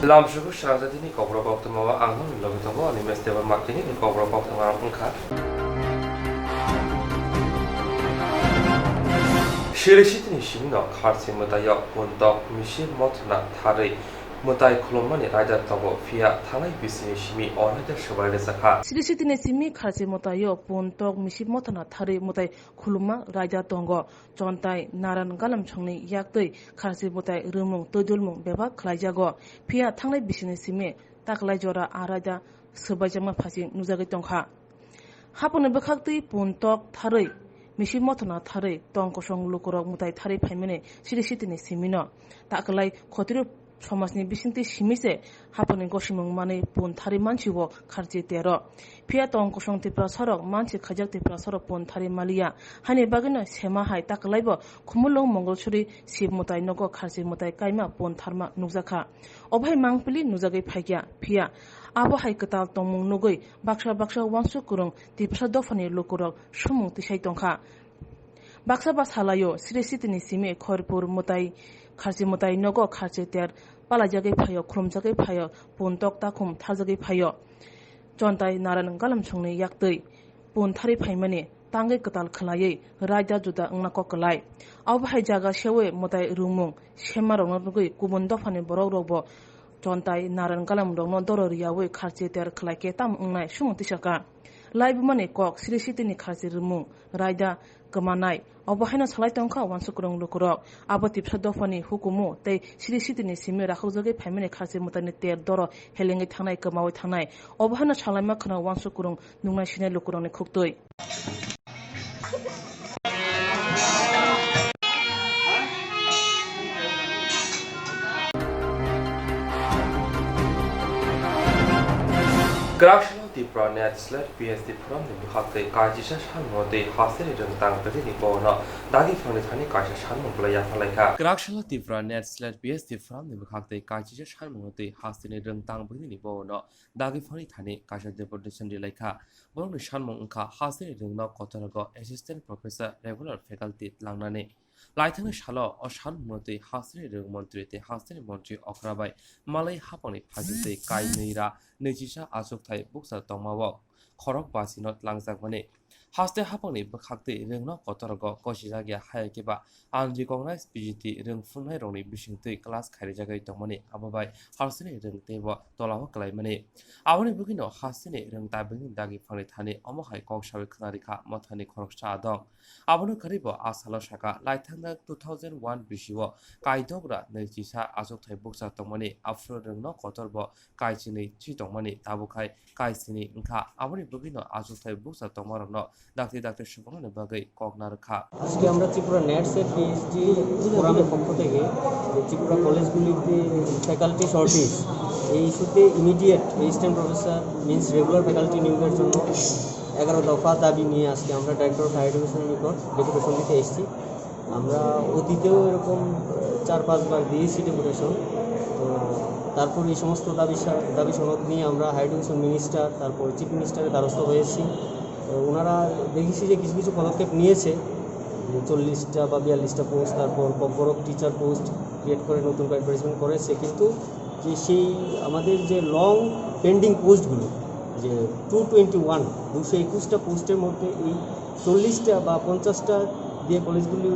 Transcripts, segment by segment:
Lamshuku Swrangchati ni Kokborok Koktwma Angham Logitamo ni Mesteba Makini ni Kokborok Koktwma Rapungkha. Shirishitini Shimno Kharsi Mutayo Puntok Mishir Motna Thari Mutai Kulomani Raja Togo Fia Thalai Bisini Shimi Onaja Shubaile Sakha. Shirishitini Simi Kharsi Mutayo Puntok Mishir Motna Thari Mutai Kuluma Raja Tongo Chontai Naran Galam Chongni Yaktoi Kharsi Mutai Rumung Tojulmung Beba Klaijago Fia Thalai Bisini Simi Taklai Jora Araja Subajama Phasi Nuzagi Tongkha Hapun Bekhakti Puntok Thari Mishir Motna Thari Tongkosong Lukurok Mutai Thari Paimene Shirishitini Simino Taklai Khotiru Somasni Bisinti Shimise Hapuni Goshimung Mani Pun Thari Manchiwo Kharji Tero Pia Tongkosong Tipra Sorok Manchi Khajak Tipra Sorok Pun Thari Malia Hani Bagina Sema Hai Taklaibo Kumulong Mongolchuri Sib Mutai Nogo Kharji Mutai Kaima Pun Tharma Nuzakha Obhai Mangpili Nuzagi Phagya Pia Abo Hai Katal Tongmung Nugoi Baksha Wansu Kurung Tipsa Dofani Lukurok Shumung Tishai Tongkha Baksa Bas Halayo Shirishitini Simi Khorpur Mutai Kharji Mutai Nogo Kharji Ter Palajagi Phayo Krumjagi Phayo Puntok Takum Thazagi Phayo Chontai Naran Galam Chongni Yaktoi Pun Thari Phaimani Tangai Katal Khalai Raja Juda Ngnako Kalai Awbhai Jaga Shewe Mutai Rumung Shemarong Nugui Kubun Dofani Borok Robo Chontai Naran Galam Dongno Dororiyawe Kharji Ter Khalai Ke Tam Ngnai Shumung Tishaka Live Money Kok Shirishitini Kharji Rumung Raja Kamanai Obahina Salai Tongka Wansukurong Lukurok Abotip Sadofani Hukumu They Shirishitini Simi Rakhuzagi Pamini Kharji Mutani Ter Doro Helingi Tanai Kamawi Tanai Obahana Chalamakana Wansukurong Nunga Shine Lukurong Kuktoi Gradual Tipra Net/PST from the Bukate Kajisha Shanode Hasiri Tang Petini Bono Dagi from the Tani Kasha Shanmo Playa Falaka. Gradual Tipra Net/PST from the Bukate Kajisha Shanode Hasiri Tang Petini Bono Dagi from the Tani Kasha Deportation Delaka. Bon Shanmonka Hasiri Ringno Kotorago Assistant Professor Regular Faculty Langnane. Laitang Shalo or Shanmote Hasri Montrete Hasri Montri Okrabai Malay Haponi Pazite Kai Nira Nejisha Azuktai Books at Tomawa Korok Basi not Langzakmane Haste Haponi Bakakti Ringno Kotorago Koshizagia Hayakiba unrecognized PGT Ring Funai Roni Bishing class Karijaga Tomani Ababai Hasri Ring Teva Tolawa Klaimane Avani Bugino Hasini Ring Tabin Dagi Fanitani Omohai Kok Shawi Knarika Motani Korok Shadong Abunu Karibo Asalo Shaka Laitanga 2001 Bishiwo Kaidobra Nejisa Azuktai Books at Tomani Afro Ringno Kotorbo Kaijini Chitomani Tabukai Kaisini Nka Avani Bugino Azuktai Books at Tomorrow Dr. Shubham Bagai Kognarka. আজকে আমরা Tripura নেটসের PhD ফোরামের পক্ষ থেকে Tripura কলেজগুলিতে faculty shortage এই ইস্যুতে immediate assistant professor means regular faculty নিয়োগের জন্য 11 দফা দাবি নিয়ে আজকে আমরা ডাইরেক্টর অফ হায়ার এডুকেশনের নিকট ডেপুটেশন দিতে এসেছি। আমরা অতীতেও এরকম 4-5 বার দিয়েছি ডেপুটেশন। তো তারপর এই সমস্ত দাবি সনদ নিয়ে আমরা হায়ার এডুকেশন মিনিস্টার তারপর চিফ মিনিস্টারের দ্বারস্থ হয়েছি। ওনারা দেখেছি যে কিছু কিছু পদক্ষেপ নিয়েছে 40টা বা 42টা পোস্ট তারপর ককবরক টিচার পোস্ট ক্রিয়েট করে নতুন অ্যাডভার্টাইজমেন্ট করেছে, কিন্তু যে সেই আমাদের যে লং পেন্ডিং পোস্টগুলো যে 221টা পোস্টের মধ্যে এই 40টা বা 50টা দিয়ে কলেজগুলি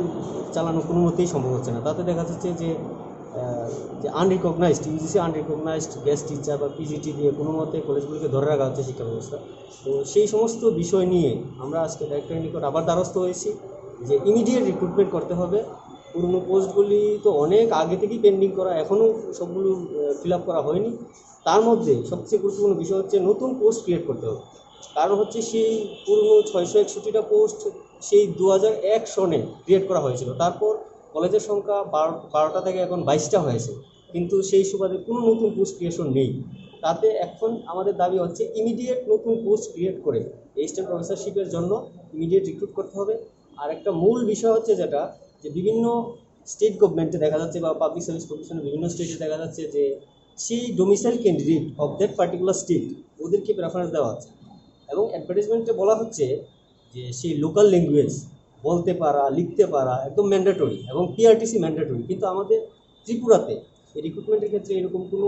চালানো কোনো মতেই সম্ভব হচ্ছে না। তাতে দেখা যাচ্ছে যে unrecognised UGC unrecognised guest teacher বা পিজিটি দিয়ে কোনো মতে কলেজগুলিকে ধরে রাখা হচ্ছে শিক্ষা ব্যবস্থা। তো সেই সমস্ত বিষয় নিয়ে আমরা আজকে ডাইরেক্টরের নিকট আবার দ্বারস্থ হয়েছি যে ইমিডিয়েট রিক্রুটমেন্ট করতে হবে। পুরনো পোস্টগুলি তো অনেক আগে থেকেই পেন্ডিং করা, এখনও সবগুলো ফিল আপ করা হয়নি। তার মধ্যে সবচেয়ে গুরুত্বপূর্ণ বিষয় হচ্ছে নতুন পোস্ট ক্রিয়েট করতে হবে। কারণ হচ্ছে সেই পুরনো 661টা পোস্ট সেই 2001 সনে ক্রিয়েট করা হয়েছিল, তারপর কলেজের সংখ্যা 12টা থেকে এখন 22টা হয়েছে, কিন্তু সেই সুবাদে কোনো নতুন পোস্ট ক্রিয়েশন নেই। তাতে এখন আমাদের দাবি হচ্ছে ইমিডিয়েট নতুন পোস্ট ক্রিয়েট করে অ্যাসিস্ট্যান্ট প্রফেসরশিপের জন্য ইমিডিয়েট রিক্রুট করতে হবে। আর একটা মূল বিষয় হচ্ছে যেটা যে বিভিন্ন স্টেট গভর্নমেন্টে দেখা যাচ্ছে বা পাবলিক সার্ভিস প্রফেশনে বিভিন্ন স্টেটে দেখা যাচ্ছে যে সেই domicile candidate of that particular state ওদেরকে প্রেফারেন্স দেওয়া হচ্ছে এবং অ্যাডভার্টাইজমেন্টে বলা হচ্ছে যে সেই লোকাল ল্যাঙ্গুয়েজ বলতে পারা লিখতে পারা একদম ম্যান্ডেটরি এবং পিআরটিসি ম্যান্ডেটরি, কিন্তু আমাদের ত্রিপুরাতে এই রিক্রুটমেন্টের ক্ষেত্রে এরকম কোনো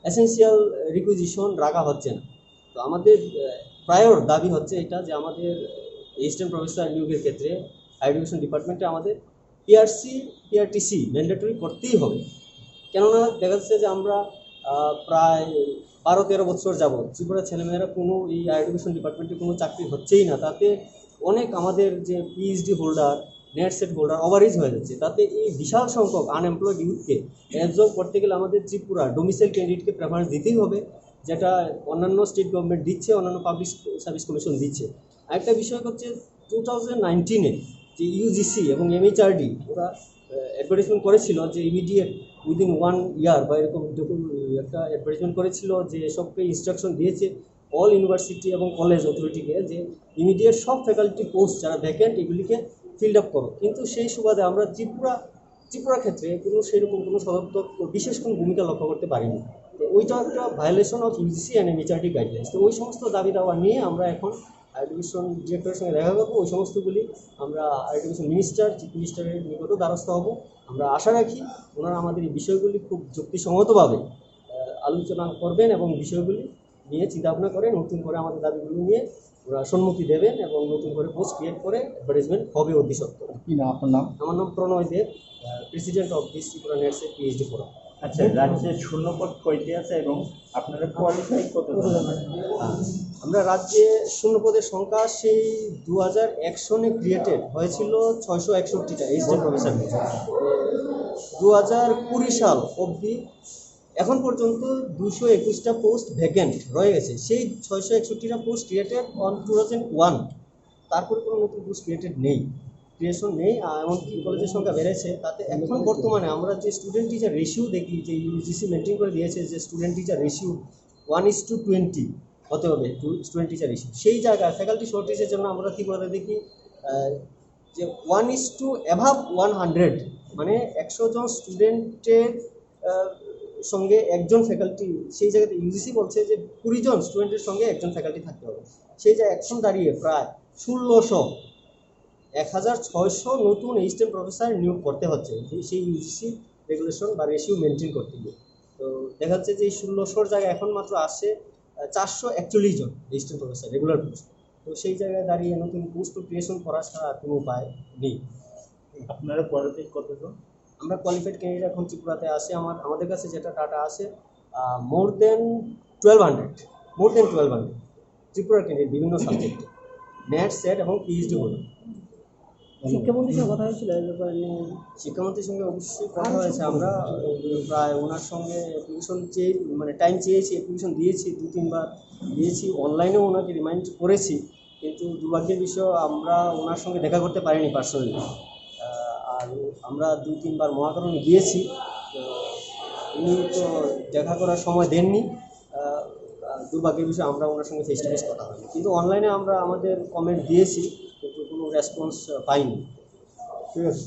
এসেনশিয়াল রিকুইজিশন রাখা হচ্ছে না। তো আমাদের প্রায়র দাবি হচ্ছে এটা যে আমাদের অ্যাসিস্ট্যান্ট প্রফেসর নিয়োগের ক্ষেত্রে হায়ার এডুকেশন ডিপার্টমেন্টে আমাদের পিআরটিসি ম্যান্ডেটরি করতেই হবে। কেননা দেখা যাচ্ছে যে আমরা প্রায় 12-13 বছর যাবৎ ত্রিপুরার ছেলেমেয়েরা কোনো এই হায়ার এডুকেশন ডিপার্টমেন্টে কোনো চাকরি হচ্ছেই না। তাতে অনেক আমাদের যে PhD holder, net set holder average হয়ে যাচ্ছে। তাতে এই বিশাল সংখ্যক আনএমপ্লয়েড ইউথকে অ্যাবজর্ব করতে গেলে আমাদের ত্রিপুরা ডোমিসাইল ক্যান্ডিডেটকে প্রেফারেন্স দিতেই হবে, যেটা অন্যান্য স্টেট গভর্নমেন্ট দিচ্ছে, অন্যান্য পাবলিক সার্ভিস কমিশন দিচ্ছে। আরেকটা বিষয় হচ্ছে 2019-এ যে ইউজিসি এবং এমএইচআরডি ওরা অ্যাডভার্টাইজমেন্ট করেছিল যে ইমিডিয়েট উইদিন 1 ইয়ার বা এরকম একটা অ্যাডভার্টাইজমেন্ট করেছিল, যে সবকে ইনস্ট্রাকশন দিয়েছে অল ইউনিভার্সিটি এবং কলেজ অথরিটিকে যে ইমিডিয়েট সব ফ্যাকাল্টি পোস্ট যারা ভ্যাকেন্ট এগুলিকে ফিল্ড আপ করো। কিন্তু সেই সুবাদে আমরা ত্রিপুরা ক্ষেত্রে সেরকম কোনো সদর্থক বিশেষ কোনো ভূমিকা লক্ষ্য করতে পারিনি। তো ওইটা একটা violation of UGC and MHRD guidelines. তো ওই সমস্ত দাবি দাওয়া নিয়ে আমরা এখন এডুকেশন ডিরেক্টরের সঙ্গে দেখা করবো। ওই সমস্তগুলি আমরা এডুকেশন মিনিস্টার, চিফ মিনিস্টারের নিকটও দ্বারস্থ হব। আমরা আশা রাখি ওনারা আমাদের এই বিষয়গুলি খুব যুক্তিসঙ্গতভাবে আলোচনা করবেন এবং বিষয়গুলি নিয়ে চিন্তাভাবনা করে নতুন করে আমাদের দাবিগুলো নিয়ে ওরা সম্মতি দেবেন এবং নতুন করে পোস্ট ক্রিয়েট করে অ্যাডভার্টাইজমেন্ট হবে অতি সত্ত্বর। কি না আপনার নাম? আমার নাম Pranay Deb, president of this Tripura NET SET PhD forum. আচ্ছা, রাজ্যে শূন্যপদ কয়টি আছে এবং আপনারা কোয়ালিফাই কতজন? আমরা রাজ্যে শূন্যপদের সংখ্যা সেই 2001 সনে ক্রিয়েটেড হয়েছিল 661টা অ্যাসিস্ট্যান্ট প্রফেসর। 2020 সাল অবধি এখন পর্যন্ত 221টা পোস্ট ভ্যাকেন্ট রয়ে গেছে। সেই 661টা পোস্ট ক্রিয়েটেড অন 2001, তারপরে কোনো নতুন পোস্ট ক্রিয়েশন নেই। এমনকি কলেজের সংখ্যা বেড়েছে। তাতে এখন বর্তমানে আমরা যে স্টুডেন্ট টিচার রেশিও দেখি, যে ইউজিসি মেনটেন করে দিয়েছে যে স্টুডেন্ট টিচার রেশিও 1:20 হতে হবে, স্টুডেন্ট টিচার রেশিও, সেই জায়গায় ফ্যাকাল্টি শর্টেজের জন্য আমরা কি করে দেখি যে 1:100, মানে 100 জন স্টুডেন্টের সঙ্গে একজন ফ্যাকাল্টি। সেই জায়গাতে ইউজিসি বলছে যে 20 জন স্টুডেন্টের সঙ্গে একজন ফ্যাকাল্টি থাকতে হবে। সেই জায়গায় এখন দাঁড়িয়ে প্রায় 1600 নতুন অ্যাসিস্ট্যান্ট প্রফেসর নিয়োগ করতে হচ্ছে সেই ইউজিসি রেগুলেশন বা রেশিও মেনটেন করতে গিয়ে। তো দেখা যাচ্ছে যে এই 1600 জায়গায় এখন মাত্র আসে 441 জন অ্যাসিস্ট্যান্ট প্রফেসর রেগুলার পোস্ট। তো সেই জায়গায় দাঁড়িয়ে নতুন পোস্ট ক্রিয়েশন করা ছাড়া কোনো উপায় নেই। আপনারা কোয়ালিফাই কতজন? আমরা কোয়ালিফাইড ক্যান্ডিডেট এখন ত্রিপুরাতে আসে আমাদের কাছে যেটা ডাটা আছে, মোর দেন 1200 ত্রিপুরার ক্যান্ডিডেট বিভিন্ন সাবজেক্টে, নেট সেট এবং পিএইচডি হলো। শিক্ষামন্ত্রীর সঙ্গে কথা হয়েছিল এই ব্যাপারে? শিক্ষামন্ত্রীর সঙ্গে অবশ্যই কথা হয়েছে। আমরা প্রায় ওনার সঙ্গে অ্যাপ্লিকেশন টাইম চেয়েছি, অ্যাপ্লিকেশন দিয়েছি, 2-3 বার দিয়েছি, অনলাইনেও ওনাকে রিমাইন্ড করেছি। কিন্তু দুর্ভাগ্যের বিষয় আমরা ওনার সঙ্গে দেখা করতে পারিনি পার্সোনালি। আর আমরা 2-3 বার মহাকরণে গিয়েছি, উনি তো দেখা করার সময় দেননি। দুর্ভাগ্যের বিষয় আমরা ওনার সঙ্গে ফেস টু ফেস কথা হয়নি। কিন্তু অনলাইনে আমরা আমাদের কমেন্ট দিয়েছি, কিন্তু কোনো রেসপন্স পাইনি। ঠিক আছে।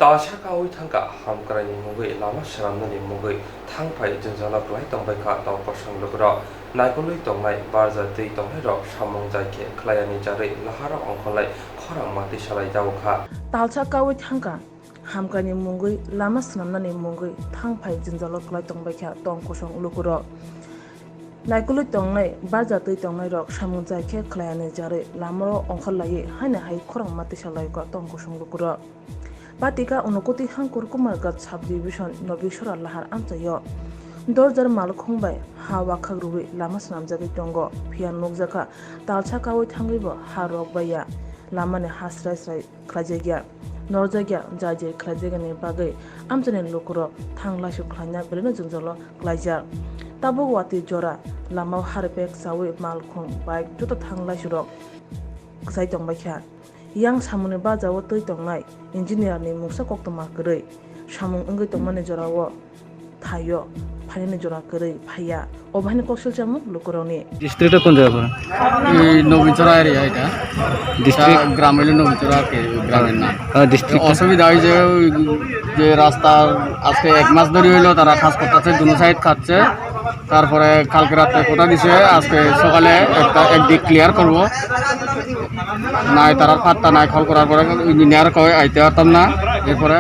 Tashaka ui thangka hamkarani mugui lama sharamnani mugui thangpai junjala klai tongbaikha tawkosang lokro naikolui tongnai barja tei tongnai rok samung jaike klayani jare lahara ongkholai khorang mati salai jawkha talcha kawi thangka hamkani mungui lama snamnani mungui thangpai junjala klai tongbaikha tongkosang lokro naikolui tongnai barja tei tongnai rok samung jaike klayani jare lamaro ongkholai haina hai khorang mati salai ko tongkosang lokro Patika unukoti hangkur kumargat subdivision nobishora lahar amchayo dorjar malkhungbai hawa khagrui lama snamjagi tongo phian nokjaka talcha kawi thangibo harokbaya lamane hasrai khlajegya norjagya jaje khlajegani bagai amchane lokro thanglashu khlanya beleno jungjalo klaija tabogwati jora lama harpek sawi malkhung bike joto thanglashu rok ksai tongbakha yang samune bajawo tei tongnai engineer ni mungsa Koktwma korei samung ongoi tongmani jorao thayo phaini jora korei phaya obhani koksil chamu lokoroni ডিস্ট্রিক্টটা কোন জায়গা পড়ে? এই নবীচরা area, এটা district গ্রাম হইল নবীচরা গ্রামের নাম। District অসুবিধা হয় যে রাস্তার আজকে 1 মাস ধরে হইলো তারা কাজ করতেছে, দুনো সাইড খাচ্ছে। তারপরে কালকে রাতে কোটা দিছে, আজকে সকালে একদিক ক্লিয়ার করবো নাই, তারা পাত্তা নাই। কল করার পরে ইঞ্জিনিয়ার কয় আইতে পারতাম না, এরপরে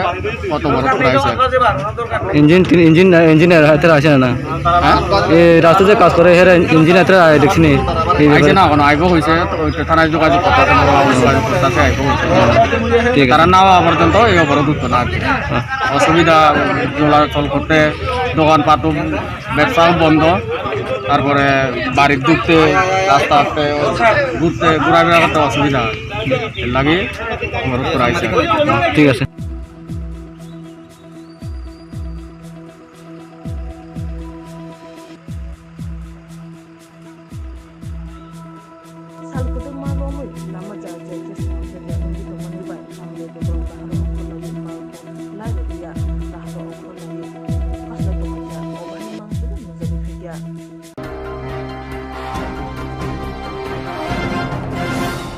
কত বড় করাইছে ইঞ্জিনিয়ার হাতে আসে না এই রাস্তা যে কাজ করে হেরা ইঞ্জিনিয়ার দেখছি নি আইছে না কোনো আইব হয়েছে থানায় যোগাযোগ করতেছে যোগাযোগ করতেছে আইব হয়েছে ঠিক আছে তারা না পর্যন্ত এই অবরোধ উঠতো না অসুবিধা চলাচল করতে দোকানপাটও ব্যবসাও বন্ধ তারপরে বাড়ির ঢুকতে রাস্তাতে ঘুরতে ঘোরাফেরা করতে অসুবিধা এর লাগে অবরোধ করা হয়েছে ঠিক আছে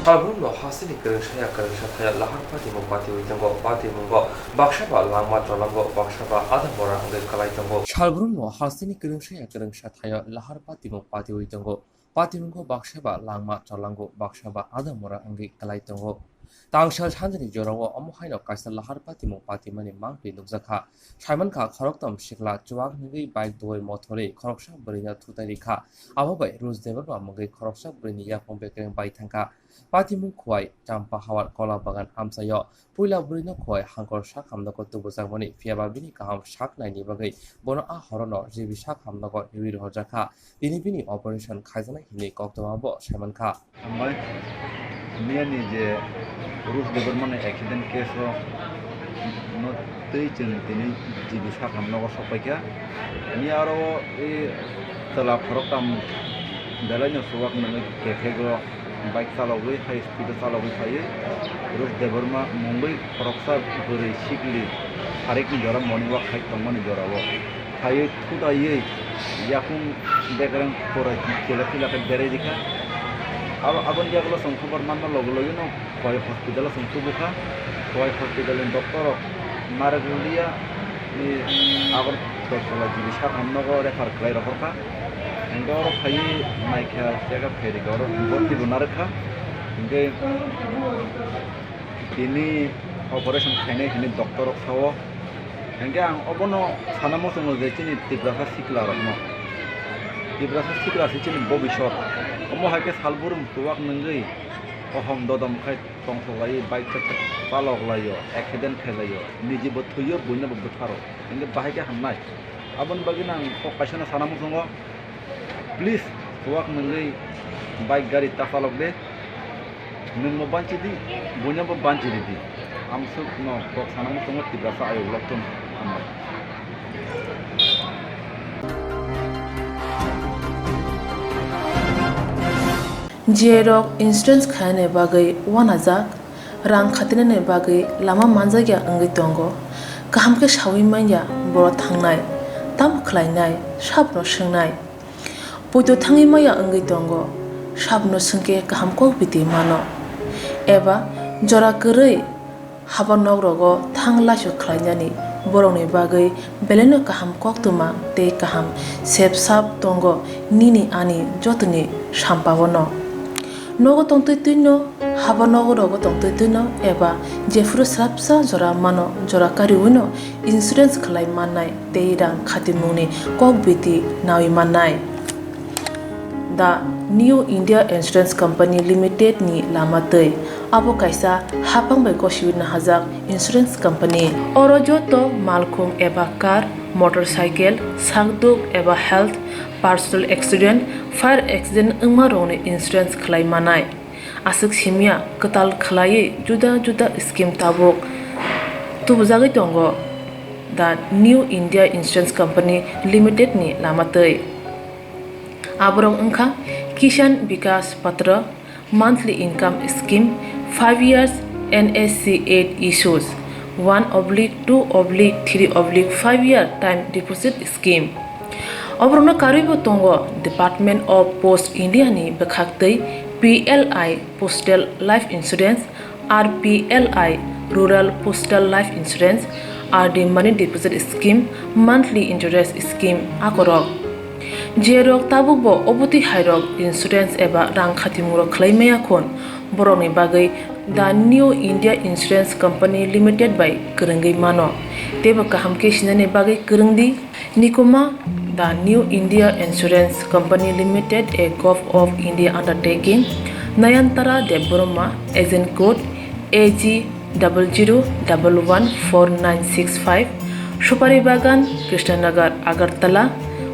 Albumno hasini kerengshaya kerengshataya lahar pati mopati uitango pati mungo bakshaba langma trolango bakshaba adamora angai kalaitango Albumno hasini kerengshaya lahar pati mopati uitango pati mungo bakshaba langma trolango bakshaba adamora angai kalaitango Tangshal Chandani Jorawo Omohaino Kaisa Lahar Pati Mopati Mani Mangpi Lukzakha Shaimanka Khoroktam Shikla Chuak Ngi Bike Doi Motore Khoroksha Brina Tutarika Ababai Rus Develop Mangai Khoroksha Brini Yapong Bekeng Baitanka Pati Mung Khwai Champa Hawar Kola Bagan Amsayo Puila Brino Khwai Hangkor Shak Hamnako Tubuzangmani Fiaba Bini Kaham Shak Naini Bagai Bono A Horono Jibi Shak Hamnako Niwir Hojaka Bini Bini Operation Kaizana Hini Koktwma Bo Shaimanka Miani je Rus Development Accident Case no tei tini jibi sakam nogo sopaikia ni aro telah program dalanya suwak nang kefego bike salogui high speed salogui saye Rus Development Mumbai proksa beri sikli harik ni jora morning walk hike tongmani jorawo saye thuda ye yakun bekerang porai kelakila ke bere dikha abon jaglo songkhabar manna logologi no koi hospital songkhubuka koi hospital in doctor maragulia ni agar tosola jibi sakhamnogo refer khlai rokorka endoro khai maikha jaga pheri goro borti bunarkha inge tini operation khainai hini doctor khawo enge ang obono sanamo songo je chini tibrasa sikla rokno tibrasa sikla chini bobishor Omo hake salburum tuwak nengui ohom dodom khai tongsolai bike palok layo accident khelayo niji bothuyo buina botharo inge bahake hamnai abon bagina kokasana sanamu songo please tuwak nengui bike gari tafalok de nungmo banchi di buina bo banchi di amsuk no kok sanamu songo tibrasa ayo lokton hamnai Jerok insurance khane bagai wanajak rang khatine bagai lama manjagya angai tongo kaham ke shawi manya boro thangnai tam khlainai sabno swngnai poito thangi maya angai tongo sabno sungke kaham ko biti mano eba jora korei habanok rogo thangla su khlainani borongni bagai beleno kaham koktwma te kaham sepsap tongo nini ani jotni sampabono nogo tongtoi tuino haba nogo rogo tongtoi tuino eba jefru srapsa jora mano jora kariwino insurance khlai mannai teirang khatimuni kokbiti nawi mannai The New India Insurance Company Limited ni lamatei abo kaisa hapang bai koshiwina hajak insurance company oro joto malkhung eba car motorcycle sakduk eba health personal accident fire accident ungma rone insurance khlai manai asuk simia katal khlai juda juda scheme tabok tubujagai tongo The New India Insurance Company Limited ni lamatei aborong ungkha Kishan Vikas Patra monthly income scheme 5 years NSC 8 issues 1/2/3/5 year time deposit scheme Obrona karibo tongo Department of Post India ni bekhaktei PLI Postal Life Insurance RPLI Rural Postal Life Insurance RD Money Deposit Scheme monthly interest scheme akorok Jerok tabukbo obuti hairok insurance eba rang khatimuro khlaimaya khon boroni bagai the New India Insurance Company Limited by Kerengai Mano. Teba kahamke sinane bagai kerengdi Nikoma the New India Insurance Company Limited a Gulf of India undertaking Nayantara Deboroma agent code AG 00114965 Shupari Bagan Krishnanagar Agartala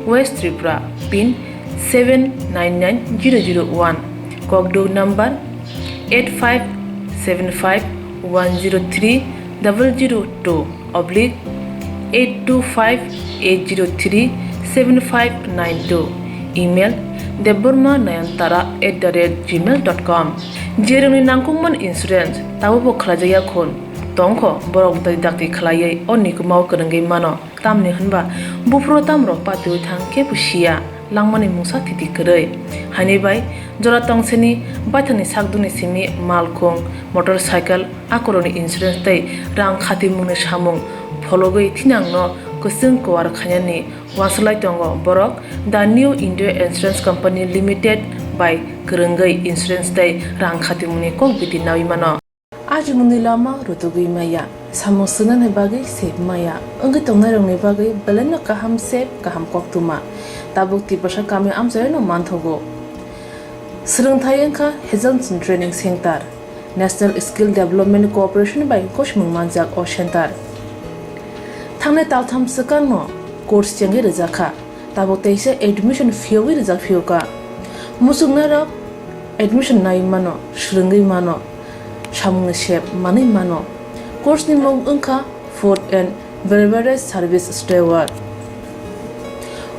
West Tripura pin 799001 Kokdo number 85751032/825-803-7592 email debormanayantara@gmail.com jeroni nangkungman insurance tabo khlajaya khon tongkho borok dai dakti khlaiye onikmau kerengai mano tamni hanba bufro tamro patu thangke pusia langmani musa thiti korei hani bai jora tongseni bathani sakduni simi malkhong motorcycle akoroni insurance tai rang khati mune samung phologoi thinangno kusung kwar khanyani waslai tongo borok the New India Insurance Company Limited by Kerengai Insurance tai rang khati mune kok biti nawi mano aji muni lama rutugui maya samosuna ne bagai sep maya angi tongnai rong ne bagai belena kaham sep kaham koktuma tabuk ti pasha kami amjai no manthogo Swrangchati engkha Hazelson Training Center National Skill Development Corporation by Koshmung Manjak o Center Thangne taltham sakan no course chengi rejakha tabuk teise admission fee wi rejak fee ka musungna rok admission nai mano shringai mano samung shep manai mano course ni mong engkha food and beverage service steward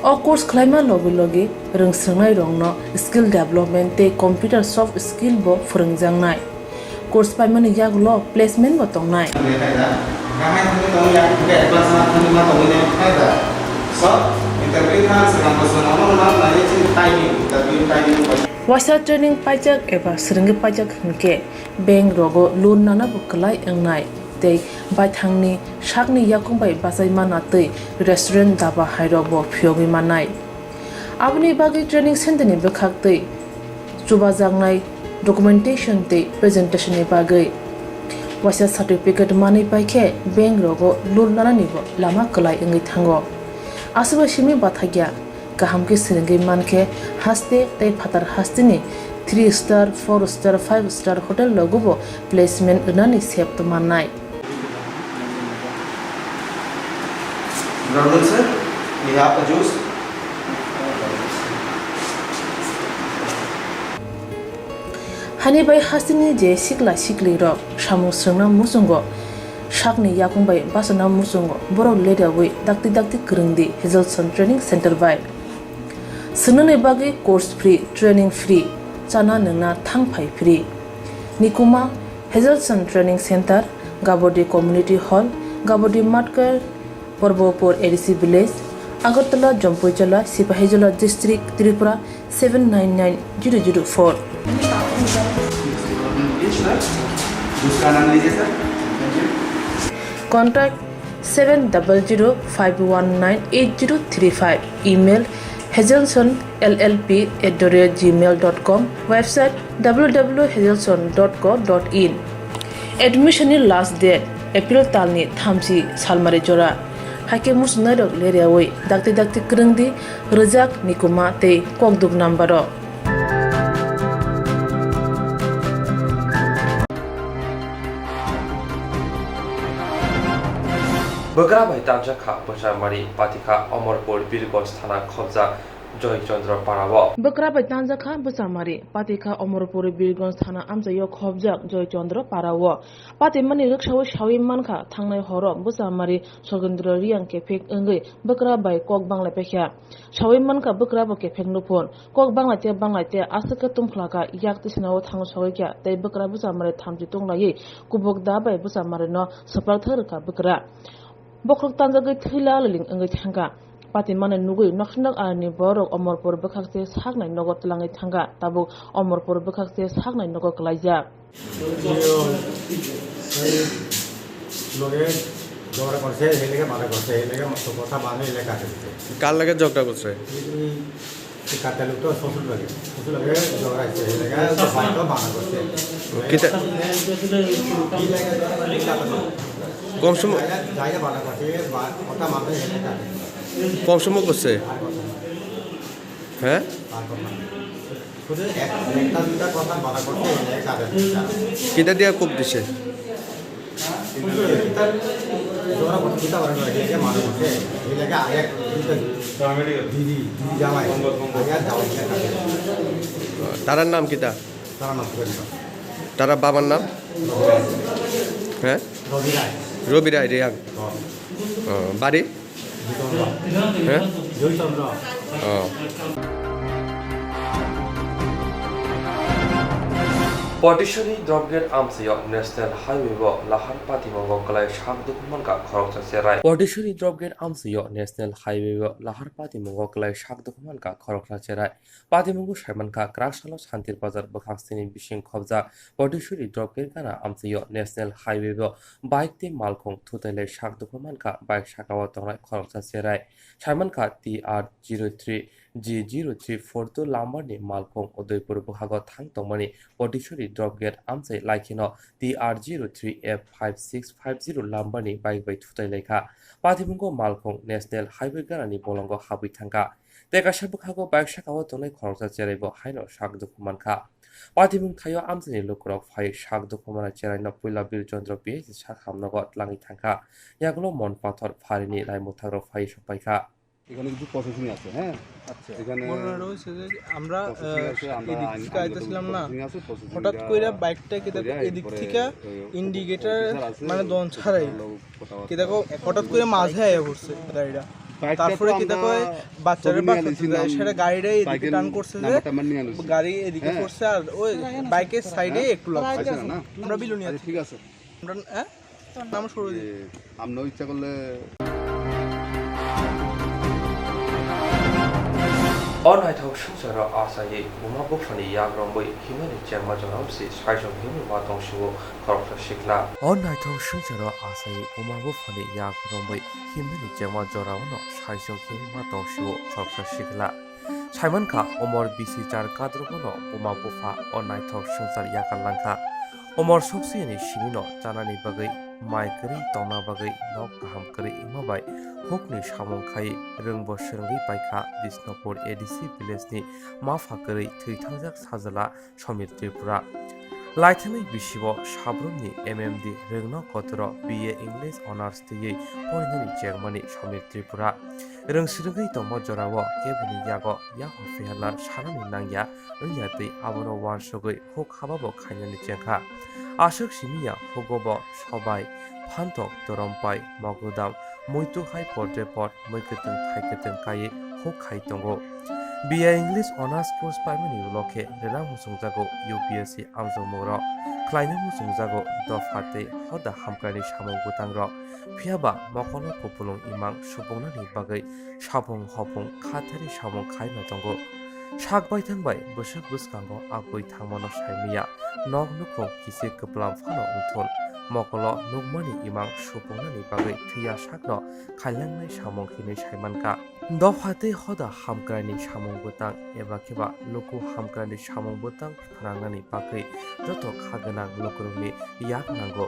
o course khlaima logi rungsrangnai rongno skill development te computer soft skill bo phurungjangnai course paimani yaglo placement bo tongnai wasa training pajak eba srungi pajak hunke bank rogo loan nana buklai engnai tei baithangni shakni yakung bai basai mana tei restaurant daba hairok bo phyogi manai abni bagi training center ni bekhak tei chuba jangnai documentation tei presentation ni bagai wasa certificate mani paikhe bank rogo loan nana ni bo lama klai engai thango asuba simi bathagya kahamke srungi manke haste tei phatar hastini 3 star 4 star 5 star hotel logo placement unani sep to manai Brother sir, we have a juice. hani bai hasini je sikla sikli rok samu srungna musungo shakni yakung bai basana musungo borok leda wi dakti kerengdi Hazelson Training Center by sunane bagi course free training free chana nangna thangphai free nikuma Hazelson Training Center Gabodi Community Hall Gabodi Matkar Porbopur ADC Village Agartala Jompoijola Sipahijola District Tripura 799004 Contact 7005198035 email hazelsonllp@gmail.com website www.hazelson.co.in admission last date April talni thamsi salmare jora hake musnarok leriawai dakti kerengdi rejak nikuma te kokduk nambaro बगरा भाई तांजा खा बजामारी पातिका अमरपुर बीरगंज थाना खबजा जय चंद्र पाराव बकरा bai tanja kha busamari patika omorpuri birgons thana amjayo khobjak joy chandra parawo patimani rikshaw shawi mankha thangnai horo busamari sogendra riang ke phek engai bokra bai kok bangla pekha shawi mankha bokra bo ke phek nupon kok bangla te asaka tumkhlaka yakti sinawo thang shawikya tei bokra busamari thamji tonglai kubok da bai busamari no sapar tharka bokra bokrok tanja gai thila ling engai thanga pati mane nugui nakshnak ani borok omorpur bekhakte saknai nogot langai thanga tabu omorpur bekhakte saknai nogot klaija লোকে ঝগড়া করছে এই লেগে মারা করছে এই লেগে কথা মানে লেখা আছে কার লাগে ঝগড়া করছে কাটালু তো শ্বশুর লাগে জড়াইছে এই জায়গায় ভাইটা বানা করছে কিতা কম সময় জায়গা বানা করছে ওটা মানুষ কম সময় করছে হ্যাঁ শুধু একটা দুটা কথা বানা করছে কিতা দিয়া কোপ দিছে জোড়া বন্ধুটা বানা করে এই মানুষ করছে এই জায়গা আরেক দিদি জামাই আগে যাওয়া তারার নাম কিতা তারা নাম করে তারা বাবার নাম হ্যাঁ রবি রায় রবি রায় রেহান বাড়ি হ্যাঁ জয়চন্দ্র পটিশরি দ্রব্যের আমসিয় ন্যাশনাল হাইওয়ে লাহার পাতিমঙ্গ কলায় সাক দুকুমানকা খরকটা চেরাই পটিশরি দ্রব্যের আমসিয় ন্যাশনাল হাইওয়ে লাহার পাতিমঙ্গ কলায় সাক দুকুমানকা খরকটা চেরাই পাতিমঙ্গ সাইমানকা ক্রাকশাল শান্তির বাজার বখাংসিনি বিশিং খবজা পটিশরি দ্রব্যের গানা আমসিয় ন্যাশনাল হাইওয়ে বাইকতে মালখং থুতাইলে সাক দুকুমানকা বাইক শাকাওয়া তংলায় খরকটা চেরাই সাইমানকা TR03 G0342 লাম্বারনি মালখং উদয়পুর বহাগ থাং তংমানি পটিশরি drop gate amsai laikino TR03F5650 লাম্বারনি বাইক বাই থুতাই লেখা পাতিমঙ্গ মালখং ন্যাশনাল হাইওয়ে গানানি বলঙ্গ হাবি থাঙ্কা তেকাশা বখাগো বাইক শাকাও তংলাই খরকটা চেরাইব হাইনো সাক দুকুমানকা পাতিমুং থাইও আমসানি লুকরক ফাই সাক দুকুমানা চেরাইনো পয়লা বীরচন্দ্র PH শাখামনগ লাঙি থাঙ্কা ইয়াগুলো মন পাথর ফারিনি লাইমুথাগ্র ফাই সপাইকা এখানে কিছু প্রসেসিং আছে হ্যাঁ আচ্ছা এখানে আমরা এদিক থেকে আইতেছিলাম না হঠাৎ করে বাইকটা কি দেখো এদিক থেকে ইন্ডিকেটর মানে দন ছাড়াই কি দেখো হঠাৎ করে মাঝে আয়া পড়ছে গাড়িটা তারপরে কি দেখো বাচ্চারা সেটা গাড়িটা এদিকে টান করছে যে গাড়ি এদিকে পড়ছে আর ওই বাইকের সাইডে একটু লাগছে আমরা বিলুনিয়া ঠিক আছে আমরা হ্যাঁ নাম শুরু আমরা ইচ্ছা করলে অনাইথাও সংসার আসায়ে বুমা বফানি ইয়াগ্রম্বই হিমানি চেরমা জরামসি সাইজং হিমু বাতংশিও খরকটা শিখলা অনাইথাও সংসার আসায়ে বুমা বফানি ইয়াগ্রম্বই হিমানি চেরমা জরাওনো সাইজং হিমু বাতংশিও খরকটা শিখলা সাইমানকা অমর বিসি চার কাদ্রবনো বুমা বফা অনাইথাও সংসার ইয়াকালাংকা অমর সবসিয়ানি সিমিনো জানানি বাগৈ মাই করি তমা বাগৈ নক গাहाम करै इमाबाय हकनि सामंखाय रोंबो सोलोंगै पाइखा बिष्णुपुर ADC भिलेजनि माफा करै थैथांजाक साजला समिर त्रिपुरा लाइथानै बिसिब साब्रमनि MMD रोंनो कतर BA इंलिश अनार्स थैयै फरायनायनि चेयारमानि समिर त्रिपुरा रोंसिरगै दम जराव केबुनि यागो याह फेहला सारानि नांगिया ओइयातै आबनो वानसगै हक हाबाबो खायनानि चेंखा आशक सिमिया हगब सबाय फान्थक दरमपाय मगुदाम मैतुहाय पर्देपट मैकतों थाइकतों काये हक खाय दंगो BA इंलिश अनार्स कोर्स पाइमानि उलखे रेना मुसुंजागो UPSC आमजमर क्लाइनो मुसुंजागो दफाते हदा हामकानि सामं बुतांग्र फियाबा मखनो कुपुलुं इमां सुबुंनानि बागै साबुं हबुं खाथारि सामं खायनो दंगो साक बायथांबाय बोसोक बुसकांगो आगबै थांमनो साइमिया नग नुखुं किसे कपलाम फानो उथुन मकल नुगमानि इमां सुबुंनानि बागै थैया साकनो खायलांनाय सामं खिनै साइमानका दफाते हदा हामग्रानि सामं बुतां एबा केबा लुकु हामग्रानि सामं बुतां फानांनानि बागै जत खागोनां लुकुरुनि याक नांगौ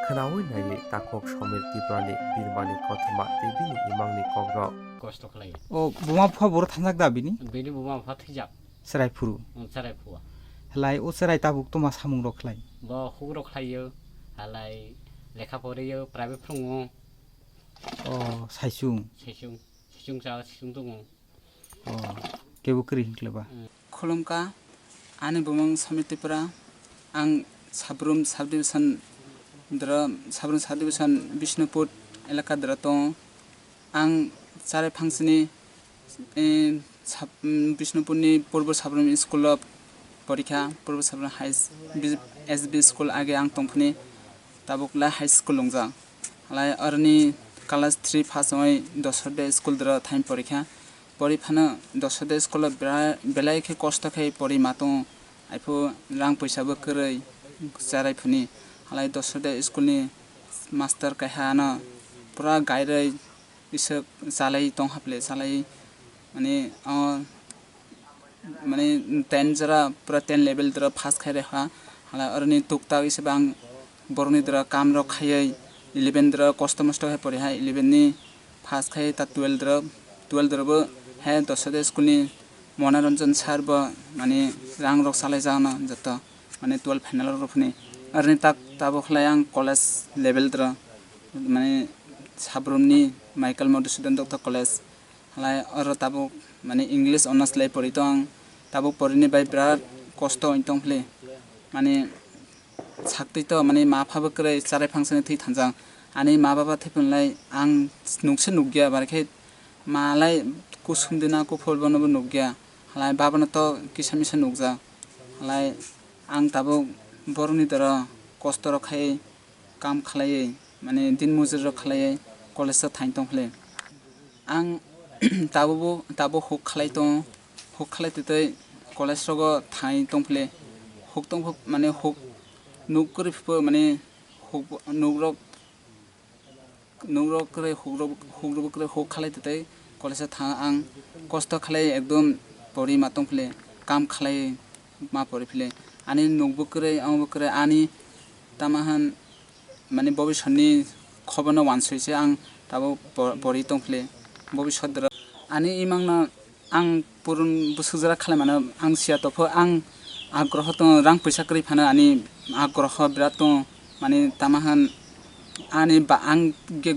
खोनावै नायै ताकक समिर तिब्रानि बिरमानि कथमा देबिनि इमांनि कग्र कष्ट खालायो ও বোমা ফুয়া বড় থানজাক दा बिनि बेनि बुमा फा थैजाब सेराय फुरु साराय फुवा हलाय ओ सेराय ताबुक तमा सामुं रखलाय ब हुग्र खालायो हालाय लेखा फरायो प्राइभेट फुङो अ साइसुं सिसुं जा सिसुं दङ अ केबो करि हिंक्लेबा खुलुमका आनि बुमं समितिफोरा आं साब्रुम साब डिभिसन बिष्णुपुर एलाका द्रा दं आं चाराय फांसनि बिष्णुपुरनि पूर्व साब्रुम स्कुल परीक्षा पूर्व साब्रुम SB स्कुल आगे आं तंफनि ताबुकला हाई स्कुल लंजा हालाय अरनि क्लास 3 पास होय दसरदे स्कुल द्रा टाइम परीक्षा परिफानो दसरदे स्कुल बेलायखे कष्टखै परि मातो आइफो रां पैसाबो करै जारायफुनि हालाय दसरदे स्कुलनि मास्टर काहाना पुरा गायरै इसो जालाय दं हाप्ले जालाय माने মানে 10 जरा पुरा 10 लेभेल जरा फास्ट खाइ रेहा हाला अरनि तुकता इसेबां बरनि जरा काम र खायै 11 जरा कष्ट मष्ट हे परि हाय 11 नि फास्ट खाइ ता 12 जराबो हे दसदे स्कुलनि मनोरञ्जन सार ब माने रां रक सालाय जाना जत माने 12 फाइनल रफनि अरनि ताबो खलाय आं कलेज लेभेल जरा माने साब्रुमनि माइकेल मधुसूदन दत्त कलेज हालाय अर ताबो माने इंग्लिश अनार्स लाइ परि तो आं ताबो परिनि बाय बिराद कष्ट इनतंफ्ले माने साक्ति तो माने माफाबो करे चाराय फांसन थै थांजां आनि मा बाबा थैफुनलाय आं नुक्से नुगिया बारखे मालाय कुसुमदिना को फुलबनबो नुगिया हालाय बाबानो तो किसामिसा नुगजा हालाय आं ताबो बरनि दर कष्ट रखाय काम खालायै माने दिन मुजुर खालायै कलेज थाइन तंफ्ले आं ताबो हुक खालाय तो हुक खालाय तै कलेज रग थाइ तंफ्ले हुक तंफ माने हुक नुकरि फो माने हुक नुग्रक करे हुक खालाय तै कलेज था आं कष्ट खालाय एकदम परि मा तंफ्ले काम खालाय मा परिफ्ले आनि नुकबो करे आंबो करे आनि तामाहान माने भविष्यनि खबरनो वानसैसे आं ताबो परि तंफ्ले भविष्यत आनि इमांना आं पुरुन बुसुजरा खालायमानो आं सिया तफो आं आग्रह तो रां पैसा करि फानो आनि आग्रह बिराद तो माने तामाहान आनि आं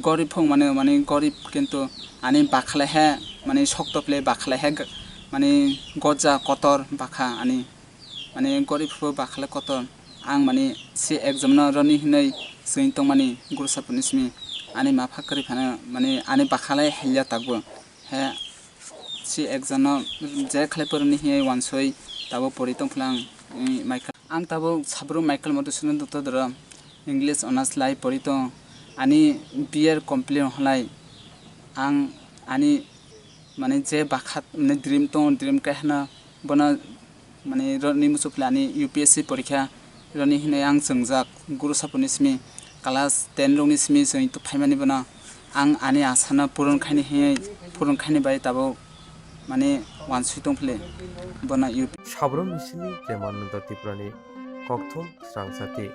गरीब फं माने गरीब किन्तु आनि बाखालाय हे माने सक्तप्ले बाखालाय हे माने गजा कतर बाखा आनि माने गरीब बाखालाय कतर आं माने से एग्जाम न रनि हिनै सैन तो माने गुरुसापुनिसमि आनि माफा करि फानो माने आनि बाखालाय हेलिया ताकबो हे से एग्जाम जे खालायफोरनि हियै वानसै ताबो परि तंफ्लां माइकेल आं ताबो साब्रु माइकेल मधुसूदन दत्त दर इंग्लिश अनार्स लाइ परि तो आनि बिएर कमप्लीट हलाय आं आनि माने जे बाखा माने ड्रीम कहना बना माने रनि मुसुफ्ला आनि यूपीएससी परीक्षा रनि हिनै आं जोंजाक गुरुसापुनिसमि क्लास 10 रंनिसमि जों तो फाइमानि बना आं आनि आसाना पुरन खायनि बाय ताबो माने वानसुइ तंफ्ले बना यूपी साब्रुम मिसिनि जेमानन्द त्रिपुरानि कक्थुम स्रांचाति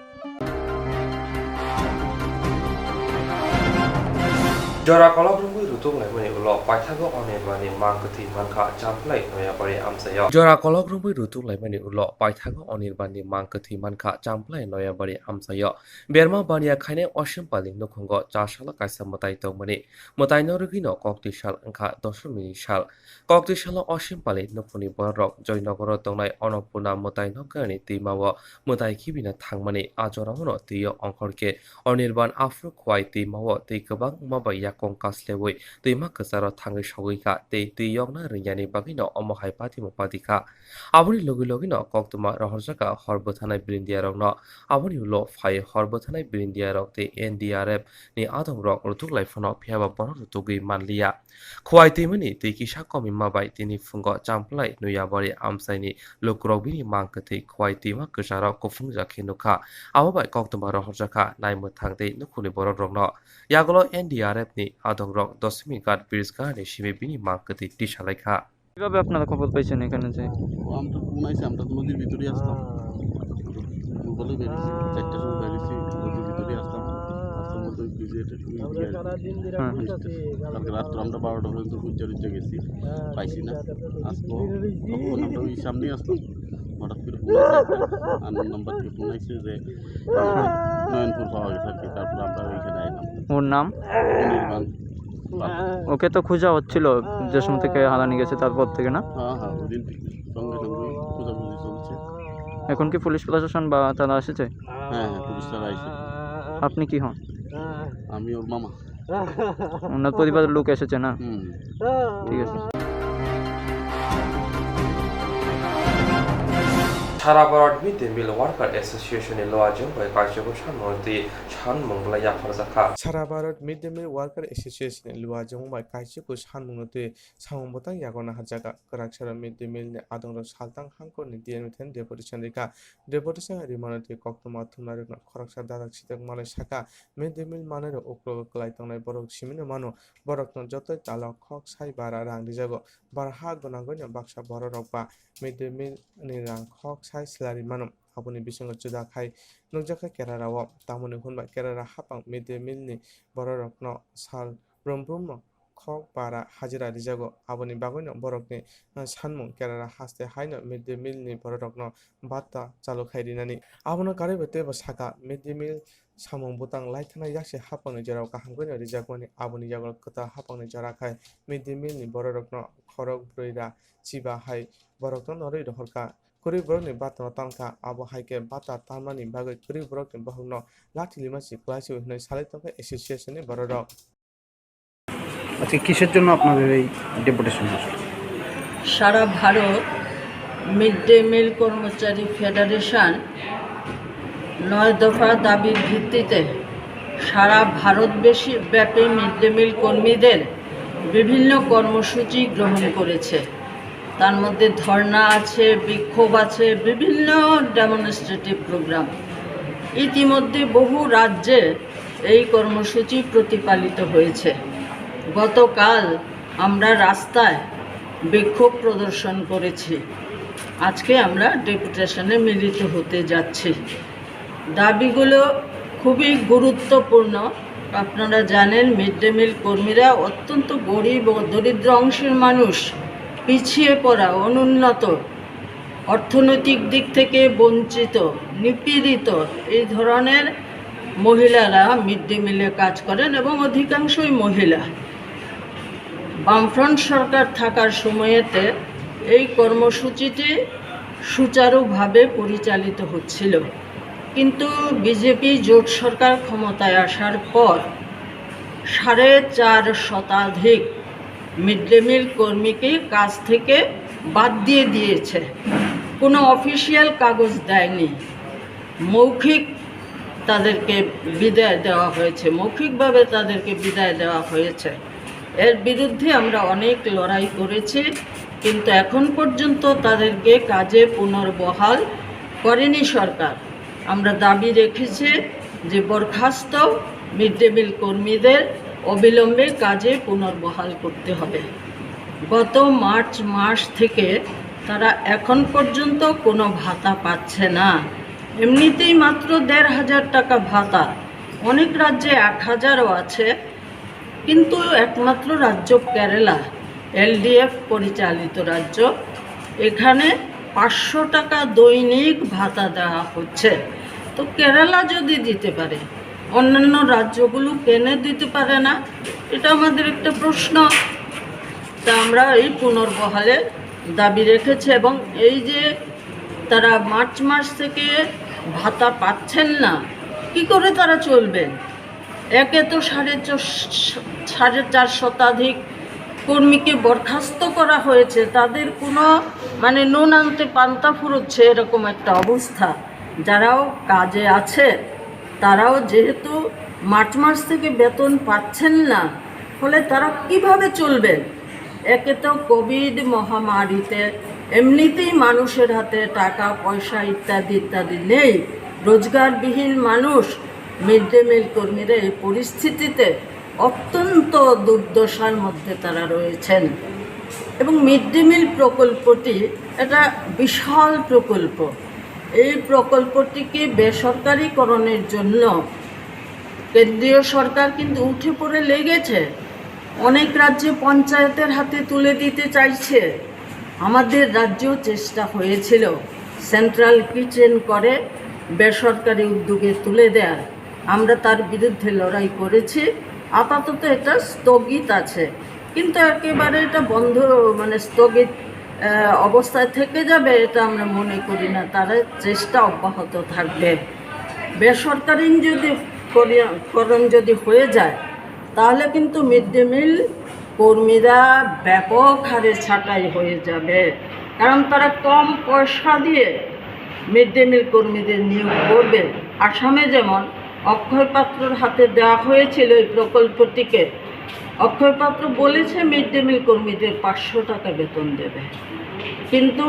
जरा कलग्रुंबुइ रुतुंलायमनि उल पाइथागो अनेरबानि मांगथि मानखा चामफ्लाय नयाबारि आमसायाव जरा कलग्रुंबुइ रुतुंलायमनि उल पाइथागो अनेरबानि मांगथि मानखा चामफ्लाय नयाबारि आमसायाव बेरमा बानिया खायनाय असिम पालि नुखुंग चासाला कायसा मताय तंमनि मताय नरगिनो कक्तिसाल अंखा दशमिनि साल कक्तिसाल असिम पालि नुखुनि बरक जयनगर तंनाय अन्नपूर्णा मताय नगरनि तिमाव मताय खिबिना थांमनि आजरावनो तियो अंखरके अनिर्बान आफ्रु खवाय तिमाव ति गोबां माबाय याकं कासलेवै दैमा गोजाराव थाङै सावैखा दैयगना रैयानि बागैनो अमहाय पातिमो पातिखा आबुनि लगिनो कक्तमा रहरजाका हरबोथानाय बिरिन्दियारकनो आबुनि उल फाय हरबोथानाय बिरिन्दियारक ते एनडीआरएफ नि आदम रक रुतुक लाइफनो फियाबा बन रुतुगै मानलिया खवाय दैमनि दैकिसा कमि माबाय तिनि फुंग चामफ्लाय नुयाबारि आमसायनि लुक्रबिनि मांकथै खवाय दैमा गोजाराव कुफुं जाखे नुखा आबाबाय कक्तमा रहरजाका नायमोथां दै नुखुनि बर रकनो यागलो एनडीआरएफ नि आदम रक दशमी घाट ब्रिज गाने शिबे बिनि मांकथै टिसालायखा কিভাবে আপনারা খবর পাইছেন এখানে যে আমরা ফোন আইছে আমরা তো নদীর ভিতরে আসলাম বলে বেরিয়েছি 4টার সময় বেরিয়েছি নদীর ভিতরে আসলাম আসার মতো ব্রিজে কালকে রাত্রে আমরা 12টা পর্যন্ত খুঁজে গেছি পাইছি না আসবো তখন আমরা ওই সামনে আসলাম হঠাৎ করে ফোন আসে আননোন নাম্বার থেকে ফোন আসছে যে নয়নপুর পাওয়া গেছে আর কি তারপর আমরা ওইখানে আইলাম ওর নাম নির্মাণ ওকে তো খোঁজা হচ্ছিল যে সময় থেকে হারানি গেছে তারপর থেকে না হ্যাঁ ওই দিন সঙ্গে সঙ্গে খোঁজাখুঁজি চলছে এখন কি পুলিশ প্রশাসন বা তারা এসেছে হ্যাঁ পুলিশ তারা এসে আপনি কি হন আমি ওর মামা ওনার পরিবারের লোক এসেছে না ঠিক আছে সারা Bharat mid day meal worker অ্যাসোসিয়েশনে লোয়াজং বাই কার্যকর সানমতি সানমংলা ইয়াফারজাখা সারা Bharat mid day meal worker association লুয়াজং বাই কাইসুকু সানমুংতে সামংবতাং ইয়াগনা হাজাga করাকসারা মিড ডে মিল নে আদং সালতাং হাংকরনি ডিএমথেন ডেপুটেশন রেখা ডেপুটেশন রিমানতে কক্তমা থুমনারনা খরকসা দাদাক সিতক মালাই শাখা মিড ডে মিল মানের অক্র ক্লাইতংনাই বরক সিমিনো মানো বরকন যতই তালক খক সাই বারা রাং দিজাগো বারহা গনাগনি বাক্সা বররকবা mid day meal ni rang khok sai salary manum aboni bisingo juda khai nukjaka kerara tamoni hunba kerara hapang midday meal ni bororokno sal rombrum khok para hajira rijago aboni bagoino borokni sanmung kerara haste haino midday meal ni bororokno batta chalu khairinani abono karibete bo saka midday meal samung butang laithana yakse hapangni jarao kahanggoino rijagoni aboni jagol kota hapangni jara khai midday meal ni bororokno khorok broira chiba hai borokno noroi rohorka kuri borok ni bata tanka abo haike bata tamani bagai kuri borok ni bahugno lati limasi klasi hunai salitonka association ni borok আজকে কিসের জন্য আপনাদের এই deputation? সারা Bharat mid day মিল কর্মচারী federation 9 দফা দাবির ভিত্তিতে সারা ভারতব্যাপী mid day মিল কর্মীদের বিভিন্ন কর্মসূচি গ্রহণ করেছে। তার মধ্যে ধর্ণা আছে, বিক্ষোভ আছে, বিভিন্ন ডেমনস্ট্রেটিভ প্রোগ্রাম। ইতিমধ্যে বহু রাজ্যে এই কর্মসূচি প্রতিপালিত হয়েছে। গতকাল আমরা রাস্তায় বিক্ষোভ প্রদর্শন করেছি। আজকে আমরা ডেপুটেশনে মিলিত হতে যাচ্ছি। দাবিগুলো খুবই গুরুত্বপূর্ণ। আপনারা জানেন মিড ডে মিল কর্মীরা অত্যন্ত গরিব ও দরিদ্র অংশের মানুষ, পিছিয়ে পড়া, অনুন্নত, অর্থনৈতিক দিক থেকে বঞ্চিত, নিপীড়িত এই ধরনের মহিলারা মিড ডে মিলে কাজ করেন এবং অধিকাংশই মহিলা। বামফ্রন্ট সরকার থাকার সময়েতে এই কর্মসূচিটি সুচারুভাবে পরিচালিত হচ্ছিল, কিন্তু বিজেপি জোট সরকার ক্ষমতায় আসার পর 4.5 শতাধিক মিড ডে মিল কর্মীকে কাজ থেকে বাদ দিয়ে দিয়েছে। কোনো অফিসিয়াল কাগজ দেয়নি, মৌখিক তাদেরকে বিদায় দেওয়া হয়েছে, মৌখিকভাবে তাদেরকে বিদায় দেওয়া হয়েছে। এর বিরুদ্ধে আমরা অনেক লড়াই করেছি, কিন্তু এখন পর্যন্ত তাদেরকে কাজে পুনর্বহাল করেনি সরকার। আমরা দাবি রেখেছি যে বরখাস্ত মিড ডে মিল কর্মীদের অবিলম্বে কাজে পুনর্বহাল করতে হবে। গত মার্চ মাস থেকে তারা এখন পর্যন্ত কোনো ভাতা পাচ্ছে না। এমনিতেই মাত্র 1,500 টাকা ভাতা, অনেক রাজ্যে 1,000ও আছে, কিন্তু একমাত্র রাজ্য কেরালা, এলডিএফ পরিচালিত রাজ্য, এখানে 500 টাকা দৈনিক ভাতা দেওয়া হচ্ছে। তো কেরালা যদি দিতে পারে, অন্যান্য রাজ্যগুলো কেন দিতে পারে না? এটা আমাদের একটা প্রশ্ন। তা আমরা এই পুনর্বহালের দাবি রেখেছি। এবং এই যে তারা মার্চ মাস থেকে ভাতা পাচ্ছেন না, কি করে তারা চলবেন? একে তো 4.5 শতাধিক কর্মীকে বরখাস্ত করা হয়েছে, তাদের কোনো নুন আনতে পান্তা ফুরোচ্ছে এরকম একটা অবস্থা। যারাও কাজে আছে তারাও যেহেতু মার্চ মাস থেকে বেতন পাচ্ছেন না, ফলে তারা কিভাবে চলবেন? একে তো কোভিড মহামারীতে এমনিতেই মানুষের হাতে টাকা পয়সা ইত্যাদি ইত্যাদি নেই, রোজগারবিহীন মানুষ। মিড ডে মিল কর্মীরা এই পরিস্থিতিতে অত্যন্ত দুর্দশার মধ্যে তারা রয়েছেন। এবং মিড ডে মিল প্রকল্পটি এটা বিশাল প্রকল্প। এই প্রকল্পটিকে বেসরকারিকরণের জন্য কেন্দ্রীয় সরকার কিন্তু উঠে পড়ে লেগেছে। অনেক রাজ্যে পঞ্চায়েতের হাতে তুলে দিতে চাইছে। আমাদের রাজ্যেও চেষ্টা হয়েছিল সেন্ট্রাল কিচেন করে বেসরকারি উদ্যোগে তুলে দেওয়ার। আমরা তার বিরুদ্ধে লড়াই করেছি। আপাতত এটা স্থগিত আছে, কিন্তু একেবারে এটা বন্ধ স্থগিত অবস্থায় থেকে যাবে এটা আমরা মনে করি না। তারা চেষ্টা অব্যাহত থাকবে। বেসরকারিকরণ যদি হয়ে যায় তাহলে কিন্তু মিড ডে মিল কর্মীরা ব্যাপক হারে ছাঁটাই হয়ে যাবে, কারণ তারা কম পয়সা দিয়ে মিড ডে মিল কর্মীদের নিয়োগ করবে। আসামে যেমন অক্ষয় পাত্রর হাতে দেওয়া হয়েছিল এই প্রকল্পটিকে, অক্ষয় পাত্র বলেছে মিড ডে মিল কর্মীদের 500 টাকা বেতন দেবে, কিন্তু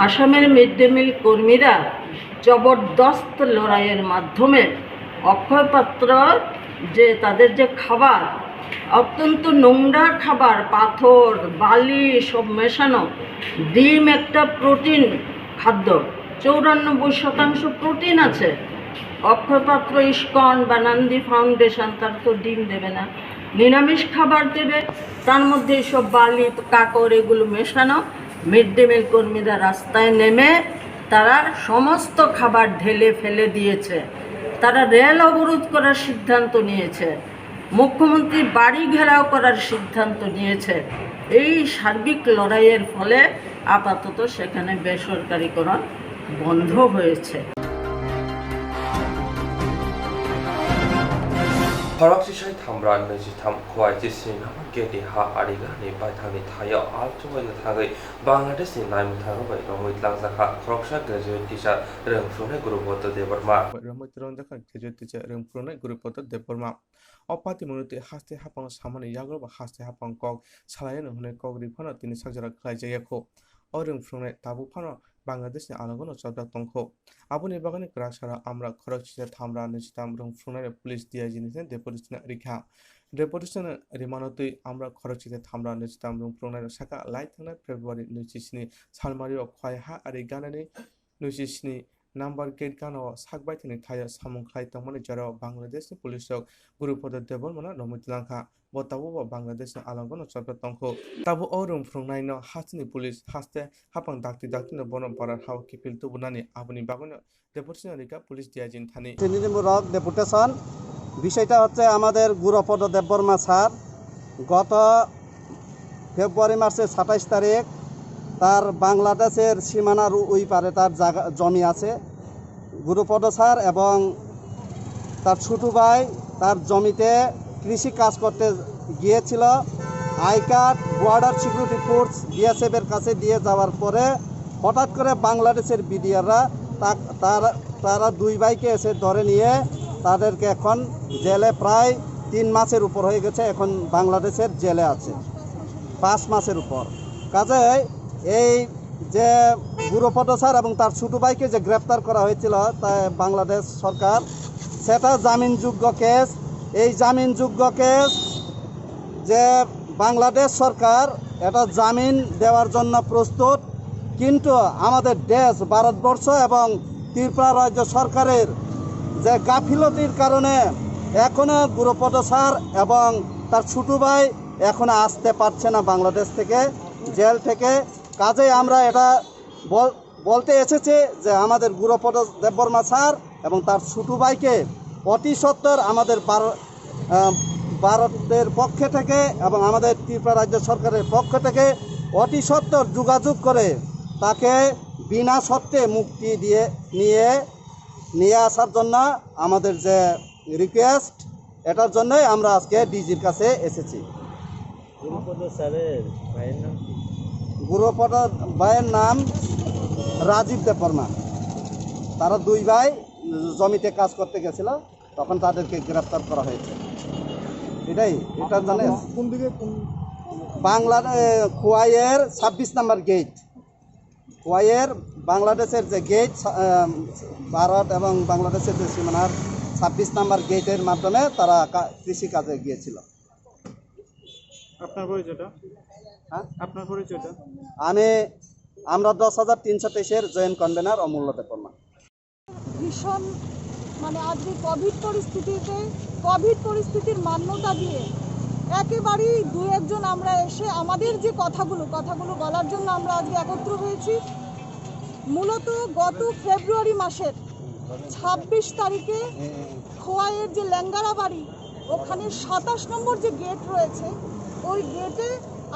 আসামের মিড ডে মিল কর্মীরা জবরদস্ত লড়াইয়ের মাধ্যমে অক্ষয় পাত্র যে তাদের যে খাবার, অত্যন্ত নোংরা খাবার, পাথর বালি সব মেশানো, ডিম একটা প্রোটিন খাদ্য, 94% প্রোটিন আছে। অক্ষয় পাত্র ইস্কন বা নান্দি ফাউন্ডেশন তার তো ডিম দেবে না, নিরামিষ খাবার দেবে, তার মধ্যে সব বালি কাকড় এগুলো মেশানো। মিড ডে মিল কর্মীরা রাস্তায় নেমে তারা সমস্ত খাবার ঢেলে ফেলে দিয়েছে। তারা রেল অবরোধ করার সিদ্ধান্ত নিয়েছে, মুখ্যমন্ত্রী বাড়ি ঘেরাও করার সিদ্ধান্ত নিয়েছে। এই সার্বিক লড়াইয়ের ফলে আপাতত সেখানে বেসরকারীকরণ বন্ধ হয়েছে। Horakshishai Thamran Najitam Kwai Jisin Gedi Ha Arigani by Tani Taya Altoy Latangi Bangladesh in Lime Tango Romit Lazaka Kroksha graduate teacher Remfune Group of the Deborma. Romitron the graduate teacher Remfune Group of the Deborma. Opati Munity has to happen Samani Yago has to happen Kog Salayan Hunekog Ripana in Sajara Klajayako or Remfune Tabupano. বাংলাদেশে আলোগণ চট্টগ্রাম আপনি বাগানে ক্রাশারা আমরা খরচিতে থামরা নিশ্চিতাম রং ফ্রনের police দিয়া জিনিসেন deputation রিখা deputation রিমানতই আমরা খরচিতে থামরা নিশ্চিতাম রং ফ্রনের শাখা লাই থানায় ফেব্রুয়ারি 29 সালমারিও খয়হা আরি গানানি 29 number gate গানো সাকবাই তিনি থায়া সামুংখাই তমনে যারা বাংলাদেশি পুলিশক গুরুপদ দেবরমনা নমিতলাংখা বতাবো বাংলাদেশ আলঙ্গন চট্টগ্রাম তাবো অরুম ফ্রংনাইনো হাসনি পুলিশ হাসতে হাপাং ডাক্তি ডাক্তিনো বন বরার হাও কিপিল তুবুনানি আপনি বাগন ডেপুটেশন রিকা পুলিশ দিয়াজিন থানি প্রতিনিধিমূলক ডেপুটেশন বিষয়টা হচ্ছে আমাদের গুরুপদ দেববর্মা স্যার গত ফেব্রুয়ারি মাসের 27 তারিখ তার বাংলাদেশের সীমানার ওই পারে তার জায়গা জমি আছে। গুরুপদ স্যার এবং তার ছোট ভাই তার জমিতে কৃষি কাজ করতে গিয়েছিল। I card border security force বিএসএফের কাছে দিয়ে যাওয়ার পরে হঠাৎ করে বাংলাদেশের বিডিআররা তারা দুই ভাইকে এসে ধরে নিয়ে তাদেরকে এখন জেলে প্রায় 3 মাসের উপর হয়ে গেছে, এখন বাংলাদেশের জেলে আছে 5 মাসের উপর। কাজেই এই যে গুরুপদ স্যার এবং তার ছোট ভাইকে যে গ্রেপ্তার করা হয়েছিল তা বাংলাদেশ সরকার সেটা জামিনযোগ্য কেস। এই জামিনযোগ্য কেস যে বাংলাদেশ সরকার এটা জামিন দেওয়ার জন্য প্রস্তুত, কিন্তু আমাদের দেশ ভারতবর্ষ এবং ত্রিপুরা রাজ্য সরকারের যে গাফিলতির কারণে এখনো গুরুপদ স্যার এবং তার ছোট ভাই এখনো আসতে পারছে না বাংলাদেশ থেকে, জেল থেকে। কাজেই আমরা এটা বলতে এসেছি যে আমাদের গুরুপদ দেববর্মা স্যার এবং তার ছোট ভাইকে অতি সত্বর আমাদের ভারতের পক্ষ থেকে এবং আমাদের ত্রিপুরা রাজ্য সরকারের পক্ষ থেকে অতি সত্বর যোগাযোগ করে তাকে বিনা শর্তে মুক্তি দিয়ে নিয়ে আসার জন্য আমাদের যে রিকোয়েস্ট, এটার জন্যই আমরা আজকে ডিজির কাছে এসেছি। গুরুপদ স্যারের ভাইয়ের নাম কি? গুরুপদ ভাইয়ের নাম রাজীব দেববর্মা। তারা দুই ভাই জমিতে কাজ করতে গেছিল, তখন তাদেরকে গ্রেফতার করা হয়েছে। এটাই এটা জানে কোন দিকে খোয়াইয়ের 26 নম্বর গেট, খোয়াইয়ের বাংলাদেশের যে গেট ভারত এবং বাংলাদেশের যে সীমানার 26 নম্বর গেটের মাধ্যমে তারা কৃষি কাজে গিয়েছিল। আপনার পরিচয়টা? হ্যাঁ, আপনার পরিচয়টা? আমরা 10,323-এর জয়েন্ট কনভেনার অমূল্য দেববর্মা। ভীষণ আজকে কোভিড পরিস্থিতির মান্যতা দিয়ে একেবারেই 2-1 আমরা এসে আমাদের যে কথাগুলো বলার জন্য আমরা আজকে একত্র হয়েছি। মূলত গত ফেব্রুয়ারি মাসের 26 তারিখে খোয়াইয়ের যে ল্যাঙ্গারা বাড়ি ওখানে 27 নম্বর যে গেট রয়েছে, ওই গেটে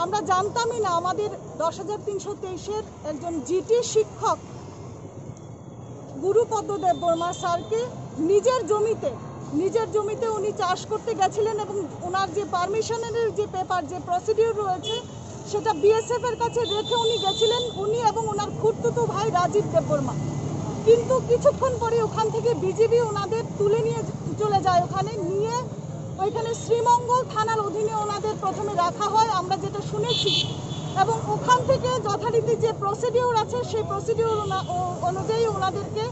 আমরা জানতামই না আমাদের 10,323-এর একজন জিটি শিক্ষক গুরুপদ দেববর্মা স্যারকে নিজের জমিতে উনি চাষ করতে গেছিলেন এবং ওনার যে পারমিশনের যে পেপার যে প্রসিডিউর রয়েছে সেটা বিএসএফের কাছে রেখে উনি গেছিলেন, উনি এবং ওনার খুড়তুতো ভাই রাজীব দেববর্মা। কিন্তু কিছুক্ষণ পরে ওখান থেকে বিজিবি ওনাদের তুলে নিয়ে চলে যায়, ওখানে নিয়ে ওইখানে শ্রীমঙ্গল থানার অধীনে ওনাদের প্রথমে রাখা হয় আমরা যেটা শুনেছি, এবং ওখান থেকে যথারীতি যে প্রসিডিউর আছে সেই প্রসিডিউর অনুযায়ী ওনাদেরকে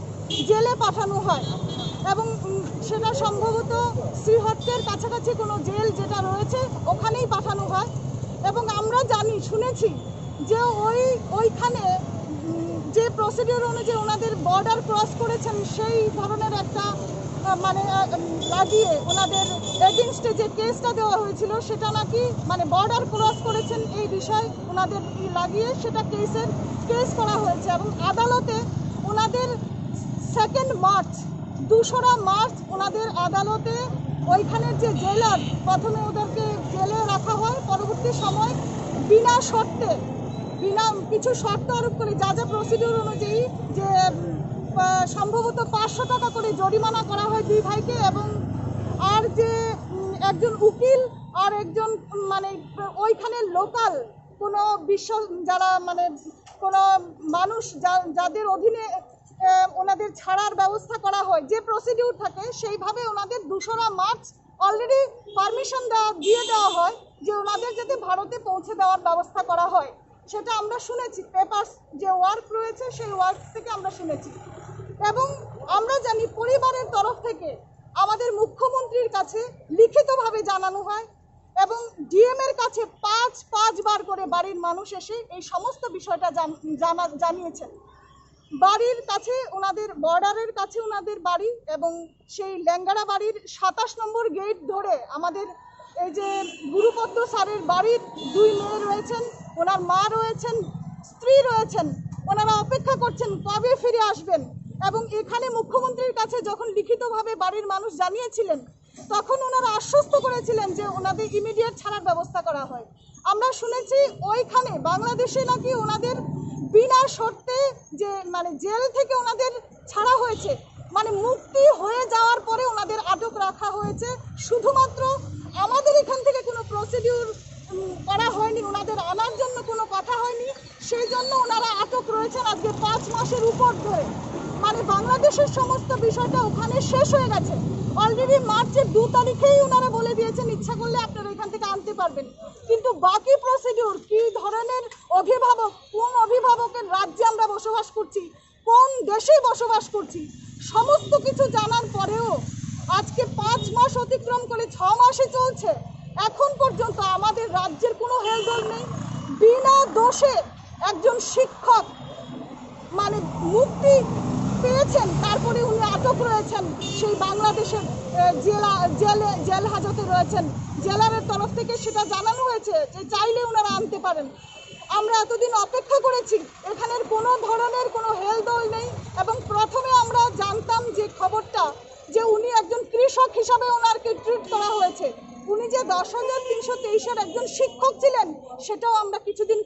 জেলে পাঠানো হয়, এবং সেটা সম্ভবত শ্রীহট্টের কাছাকাছি কোনো জেল যেটা রয়েছে ওখানেই পাঠানো হয়। এবং আমরা শুনেছি যে ওইখানে যে প্রসিডিউর অনুযায়ী ওনাদের বর্ডার ক্রস করেছেন সেই ধরনের একটা লাগিয়ে ওনাদের এগেনস্টে যে কেসটা দেওয়া হয়েছিল সেটা নাকি বর্ডার ক্রস করেছেন এই বিষয় ওনাদের লাগিয়ে সেটা কেস করা হয়েছে, এবং আদালতে ওনাদের 2 মার্চ ওনাদের আদালতে ওইখানের যে জেলার প্রথমে ওদেরকে জেলে রাখা হয়, পরবর্তী সময় বিনা কিছু শর্ত আরোপ করে যা প্রসিডিউর অনুযায়ী যে সম্ভবত 500 টাকা করে জরিমানা করা হয় 2 ভাইকে, এবং আর যে একজন উকিল আর একজন ওইখানে লোকাল কোনো যারা কোনো মানুষ যাদের অধীনে ওনাদের ছাড়ার ব্যবস্থা করা হয়, যে প্রসিডিউর থাকে সেইভাবে ওনাদের 2 মার্চ অলরেডি পারমিশন দিয়ে দেওয়া হয় যে ওনাদের যাতে ভারতে পৌঁছে দেওয়ার ব্যবস্থা করা হয়। সেটা আমরা শুনেছি, পেপারস যে ওয়ার্ক রয়েছে সেই ওয়ার্ক থেকে আমরা শুনেছি, এবং আমরা জানি পরিবারের তরফ থেকে আমাদের মুখ্যমন্ত্রীর কাছে লিখিতভাবে জানানো হয়, এবং ডিএম এর কাছে 5 বার করে বাড়ির মানুষ এসে এই সমস্ত বিষয়টা জানিয়েছেন। বাড়ির কাছে ওনাদের বর্ডারের কাছে ওনাদের বাড়ি, এবং সেই ল্যাঙ্গাড়া বাড়ির 27 নম্বর গেট ধরে আমাদের এই যে গুরুপদ্ম স্যারের বাড়ির 2 মেয়ে রয়েছেন, ওনার মা রয়েছেন, স্ত্রী রয়েছেন, ওনারা অপেক্ষা করছেন কবে ফিরে আসবেন। এবং এখানে মুখ্যমন্ত্রীর কাছে যখন লিখিতভাবে বাড়ির মানুষ জানিয়েছিলেন তখন ওনারা আশ্বস্ত করেছিলেন যে ওনাদের ইমিডিয়েট ছাড়ার ব্যবস্থা করা হয়। আমরা শুনেছি ওইখানে বাংলাদেশে নাকি ওনাদের বিনা শর্তে যে জেল থেকে ওনাদের ছাড়া হয়েছে, মুক্তি হয়ে যাওয়ার পরে ওনাদের আটক রাখা হয়েছে, শুধুমাত্র আমাদের এখান থেকে কোনো প্রসিডিউর করা হয়নি, ওনাদের আনার জন্য কোনো কথা হয়নি, সেই জন্য ওনারা আটক রয়েছেন আজকে 5 মাসের উপর ধরে। বাংলাদেশের সমস্ত বিষয়টা ওখানে শেষ হয়ে গেছে অলরেডি। মার্চের 2 তারিখেই ওনারা বলে দিয়েছেন ইচ্ছা করলে আপনারা এখান থেকে আনতে পারবেন, কিন্তু বাকি প্রসিডিউর কি ধরনের অভিভাবক, কোন অভিভাবকের রাজ্যে আমরা বসবাস করছি, কোন দেশে বসবাস করছি, সমস্ত কিছু জানার পরেও আজকে 5 মাস অতিক্রম করে 6 মাসে চলছে, এখন পর্যন্ত আমাদের রাজ্যের কোনো হেলদোল নেই। বিনা দোষে একজন শিক্ষক মুক্তি পেয়েছেন, তারপরে উনি আটক রয়েছেন, সেই বাংলাদেশের জেল হাজতে রয়েছেন। জেলারের তরফ থেকে সেটা জানানো হয়েছে যে চাইলে ওনারা আনতে পারেন। আমরা এতদিন অপেক্ষা করেছি, এখানের কোনো ধরনের কোনো হেলদোল নেই, এবং প্রথমে আমরা জানতাম যে খবরটা যে উনি একজন কৃষক হিসাবে ওনারকে ট্রিট করা হয়েছে, উনি যে 10,323-এর একজন শিক্ষক ছিলেন সেটাও আমরা কিছুদিন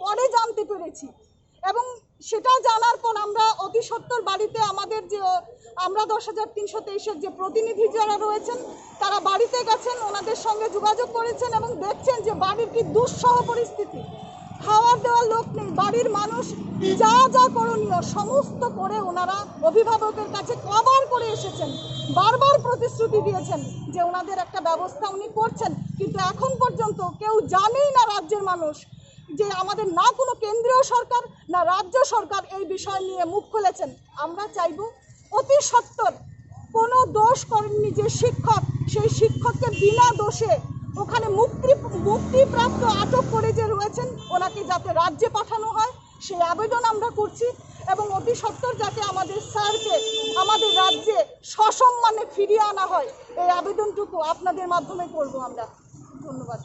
পরে জানতে পেরেছি। এবং সেটা জানার পর আমরা অতি সত্বর বাড়িতে আমাদের যে আমরা 10,323-এর যে প্রতিনিধি যারা রয়েছেন তারা বাড়িতে গেছেন, ওনাদের সঙ্গে যোগাযোগ করেছেন এবং দেখছেন যে বাড়ির কি দুঃসহ পরিস্থিতি, খাওয়ার দেওয়ার লোক নেই, বাড়ির মানুষ যা করণীয় সমস্ত করে ওনারা অভিভাবকের কাছে কবার করে এসেছেন, বারবার প্রতিশ্রুতি দিয়েছেন যে ওনাদের একটা ব্যবস্থা উনি করছেন, কিন্তু এখন পর্যন্ত কেউ জানেই না রাজ্যের মানুষ যে আমাদের না কোনো কেন্দ্রীয় সরকার না রাজ্য সরকার এই বিষয় নিয়ে মুখ খুলেছেন। আমরা চাইব অতি সত্বর কোনো দোষ করেননি যে শিক্ষক, সেই শিক্ষককে বিনা দোষে ওখানে মুক্তিপ্রাপ্ত আটক করে যে রয়েছেন ওনাকে যাতে রাজ্যে পাঠানো হয় সেই আবেদন আমরা করছি, এবং অতি সত্বর যাতে আমাদের স্যারকে আমাদের রাজ্যে সসম্মানে ফিরিয়ে আনা হয় এই আবেদনটুকু আপনাদের মাধ্যমে করব আমরা। ধন্যবাদ।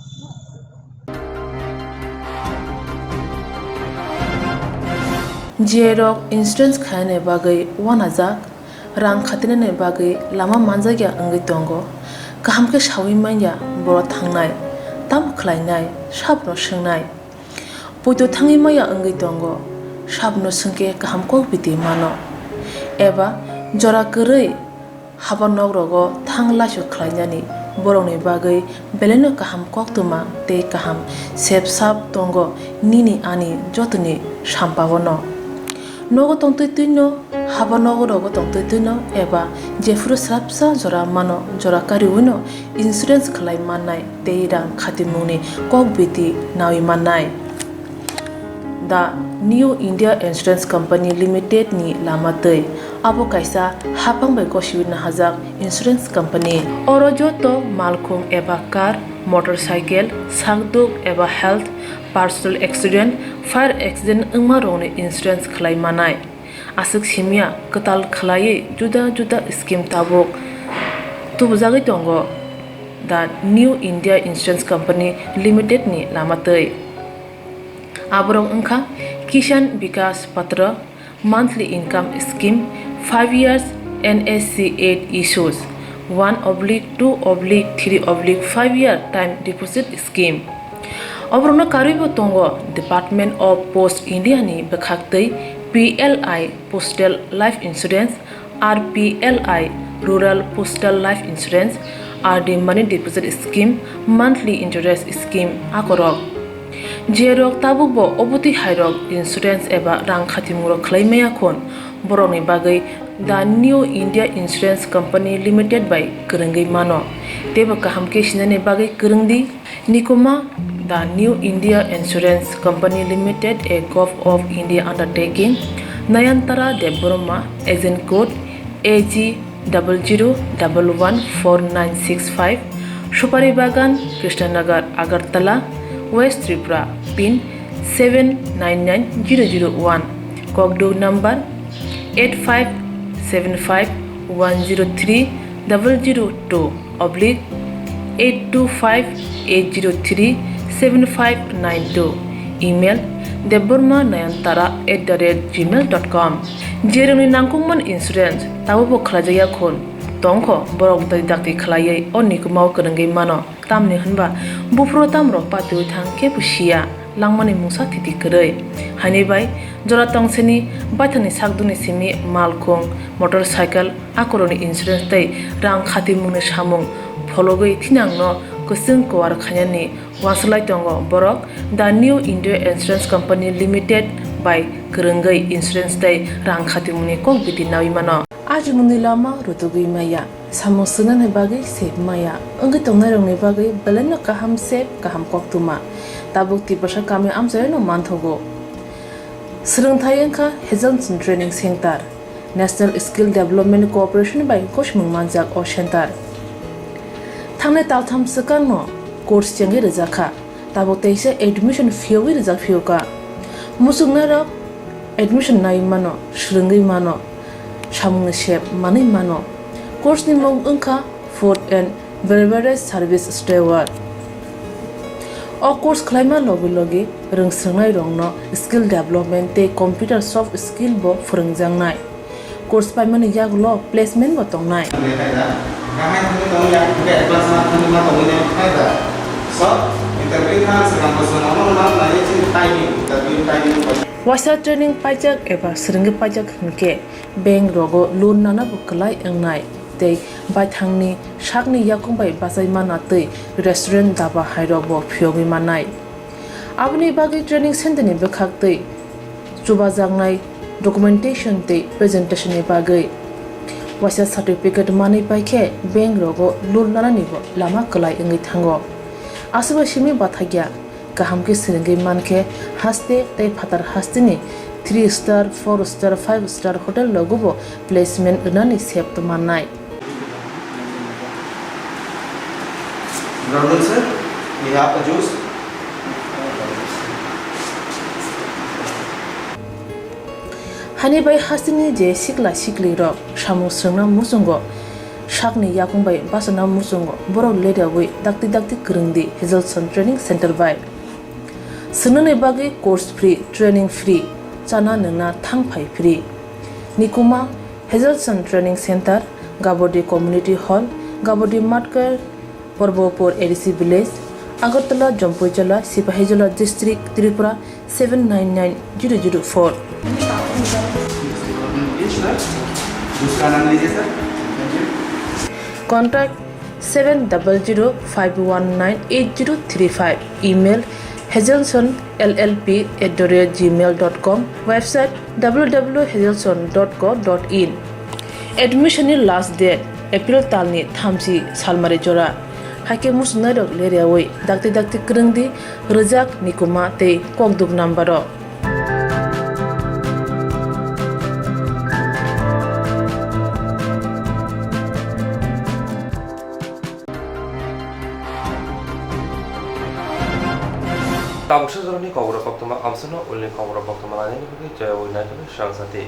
जेरक इंसुरेंस खाने बागै वानाजाक रां खातिने बागै लामा मानजागिया अंगै दंगो गाहामके सावै माइया बर' थांनाय ताम खलायनाय साबनो सोंनाय बयदो थाङै माइया अंगै दंगो साबनो सोंके गाहामको बिदि मानो एबा जरा गोरै हाबा नगरगो थां लासो खलायनानै बर'नि बागै बेलेनो गाहाम कक्तमा ते गाहाम सेब साब दंगो निनि आनि जतनि साम्पावनो nogo tongtui tuino haba nogo rogo tongtui tuino eba jefru srapsa jora mano jora kari wino insurance khlai manai teirang khatimuni kokbiti nawi manai. The New India Insurance Company Limited ni lamatei abo kaisa hapang bai koshiwina hajak insurance company oro joto malkhung eba car motorcycle sakduk eba health personal accident fire accident ungma rongni insurance khlai manai asuk simia katal khlai juda juda scheme tabok tubujagi tongo the New India Insurance Company Limited ni lamatei aborong ungkha Kishan Vikas Patra monthly income scheme 5 years NSC 8 issues 1/2/3/5 year time deposit scheme obrona karibo tongo Department of Post India ni bekhaktei PLI Postal Life Insurance RPLI Rural Postal Life Insurance RD Money Deposit Scheme monthly interest scheme akorok jerok tabukbo obuti hairok insurance eba rang khatimuro khlaimaya khon boroni bagai the New India Insurance Company Limited by Kurungi mano teba kahamke shinane bagai kurungdi nikoma the New India Insurance Company Limited a Gulf of India undertaking Nayantara Deborma agent code AG 00114965 Shupari Bagan Krishnanagar Agartala West Tripura pin 799001 Kokdo number 85751002/825-803-7592 email debormanayantara@gmail.com jeroni nangkungman insurance tabubo khlajaya khon tongkho borok dai dakti khlaiye onni kumau kurungai mano tamni hanba bufro tamro patu thangke pusia langmani musa thiti krei hani bai jora tongseni baithani sakduni simi malkhong motorcycle akoroni insurance tai rang khati mungni samung phologoi thinangno kusung kwar khanyani waslai tongo borok the New India Insurance Company Limited by kurungai insurance tai rang khati mungni kokbiti nawi mano ajmuni lama rutugui maya samosuna ne bagai sep maya angi tongnai rong ne bagai belena kaham sep kaham koktuma tabuk ti pasha kame amjai no manthogo Swrangchati engkha Hezonson Training Center National Skill Development Corporation by Koshmung Manjak o Center Thangne taltham sakan no course chengi rejakha tabuk teise admission fee rejak fioka musungna rok admission nai mano shrungai mano samung shep manai mano course ni mong engkha food and beverage service steward o course khlaima logi rungsrangnai rongno skill development te computer soft skill bo phurungjangnai course paimani yaglo placement bo tongnai Wasa training pajak eba seringi pajak hingke bank rogo loan nana bukalai engnai tei baithangni sakni yakung bai basai mana tei restaurant daba hairobo phiogi manai abni bagi training center ni bekhak tei chuba jangnai documentation tei presentation ni bagai wasa certificate mani paikhe bank rogo loan nana ni bo lama kalai engai thango asuba simi bathagya kahamke seringi manke haste tei phatar hastini 3 star 4 star 5 star hotel logobo placement unani sep to manai Brother sir, we have a juice. Hani bai hasini je sikla sikli ro samu srangna musungo sakni yakung bai basana musungo borok leda wi dakti kurungdi Hezonson Training Center bai sunane bagi course free training free chana nungna thangphai free nikuma Hezonson Training Center Gabodi Community Hall Gabodi Matkar Porbopur ADC Village Agartala Jompoijola Sipahijola District Tripura 799004 Contact 7005198035 email hazelson@gmail.com, website www.hazelson.co.in. Admission last date April talni thamsi salmari jora. Hake musnarok leriawoi dakti krengdi rejak nikuma te kokduk nambaro. Tabuk Swrangchati Kokborok Koktwma amsono ulni Kokborok Koktwma lani jaya Swrangchati.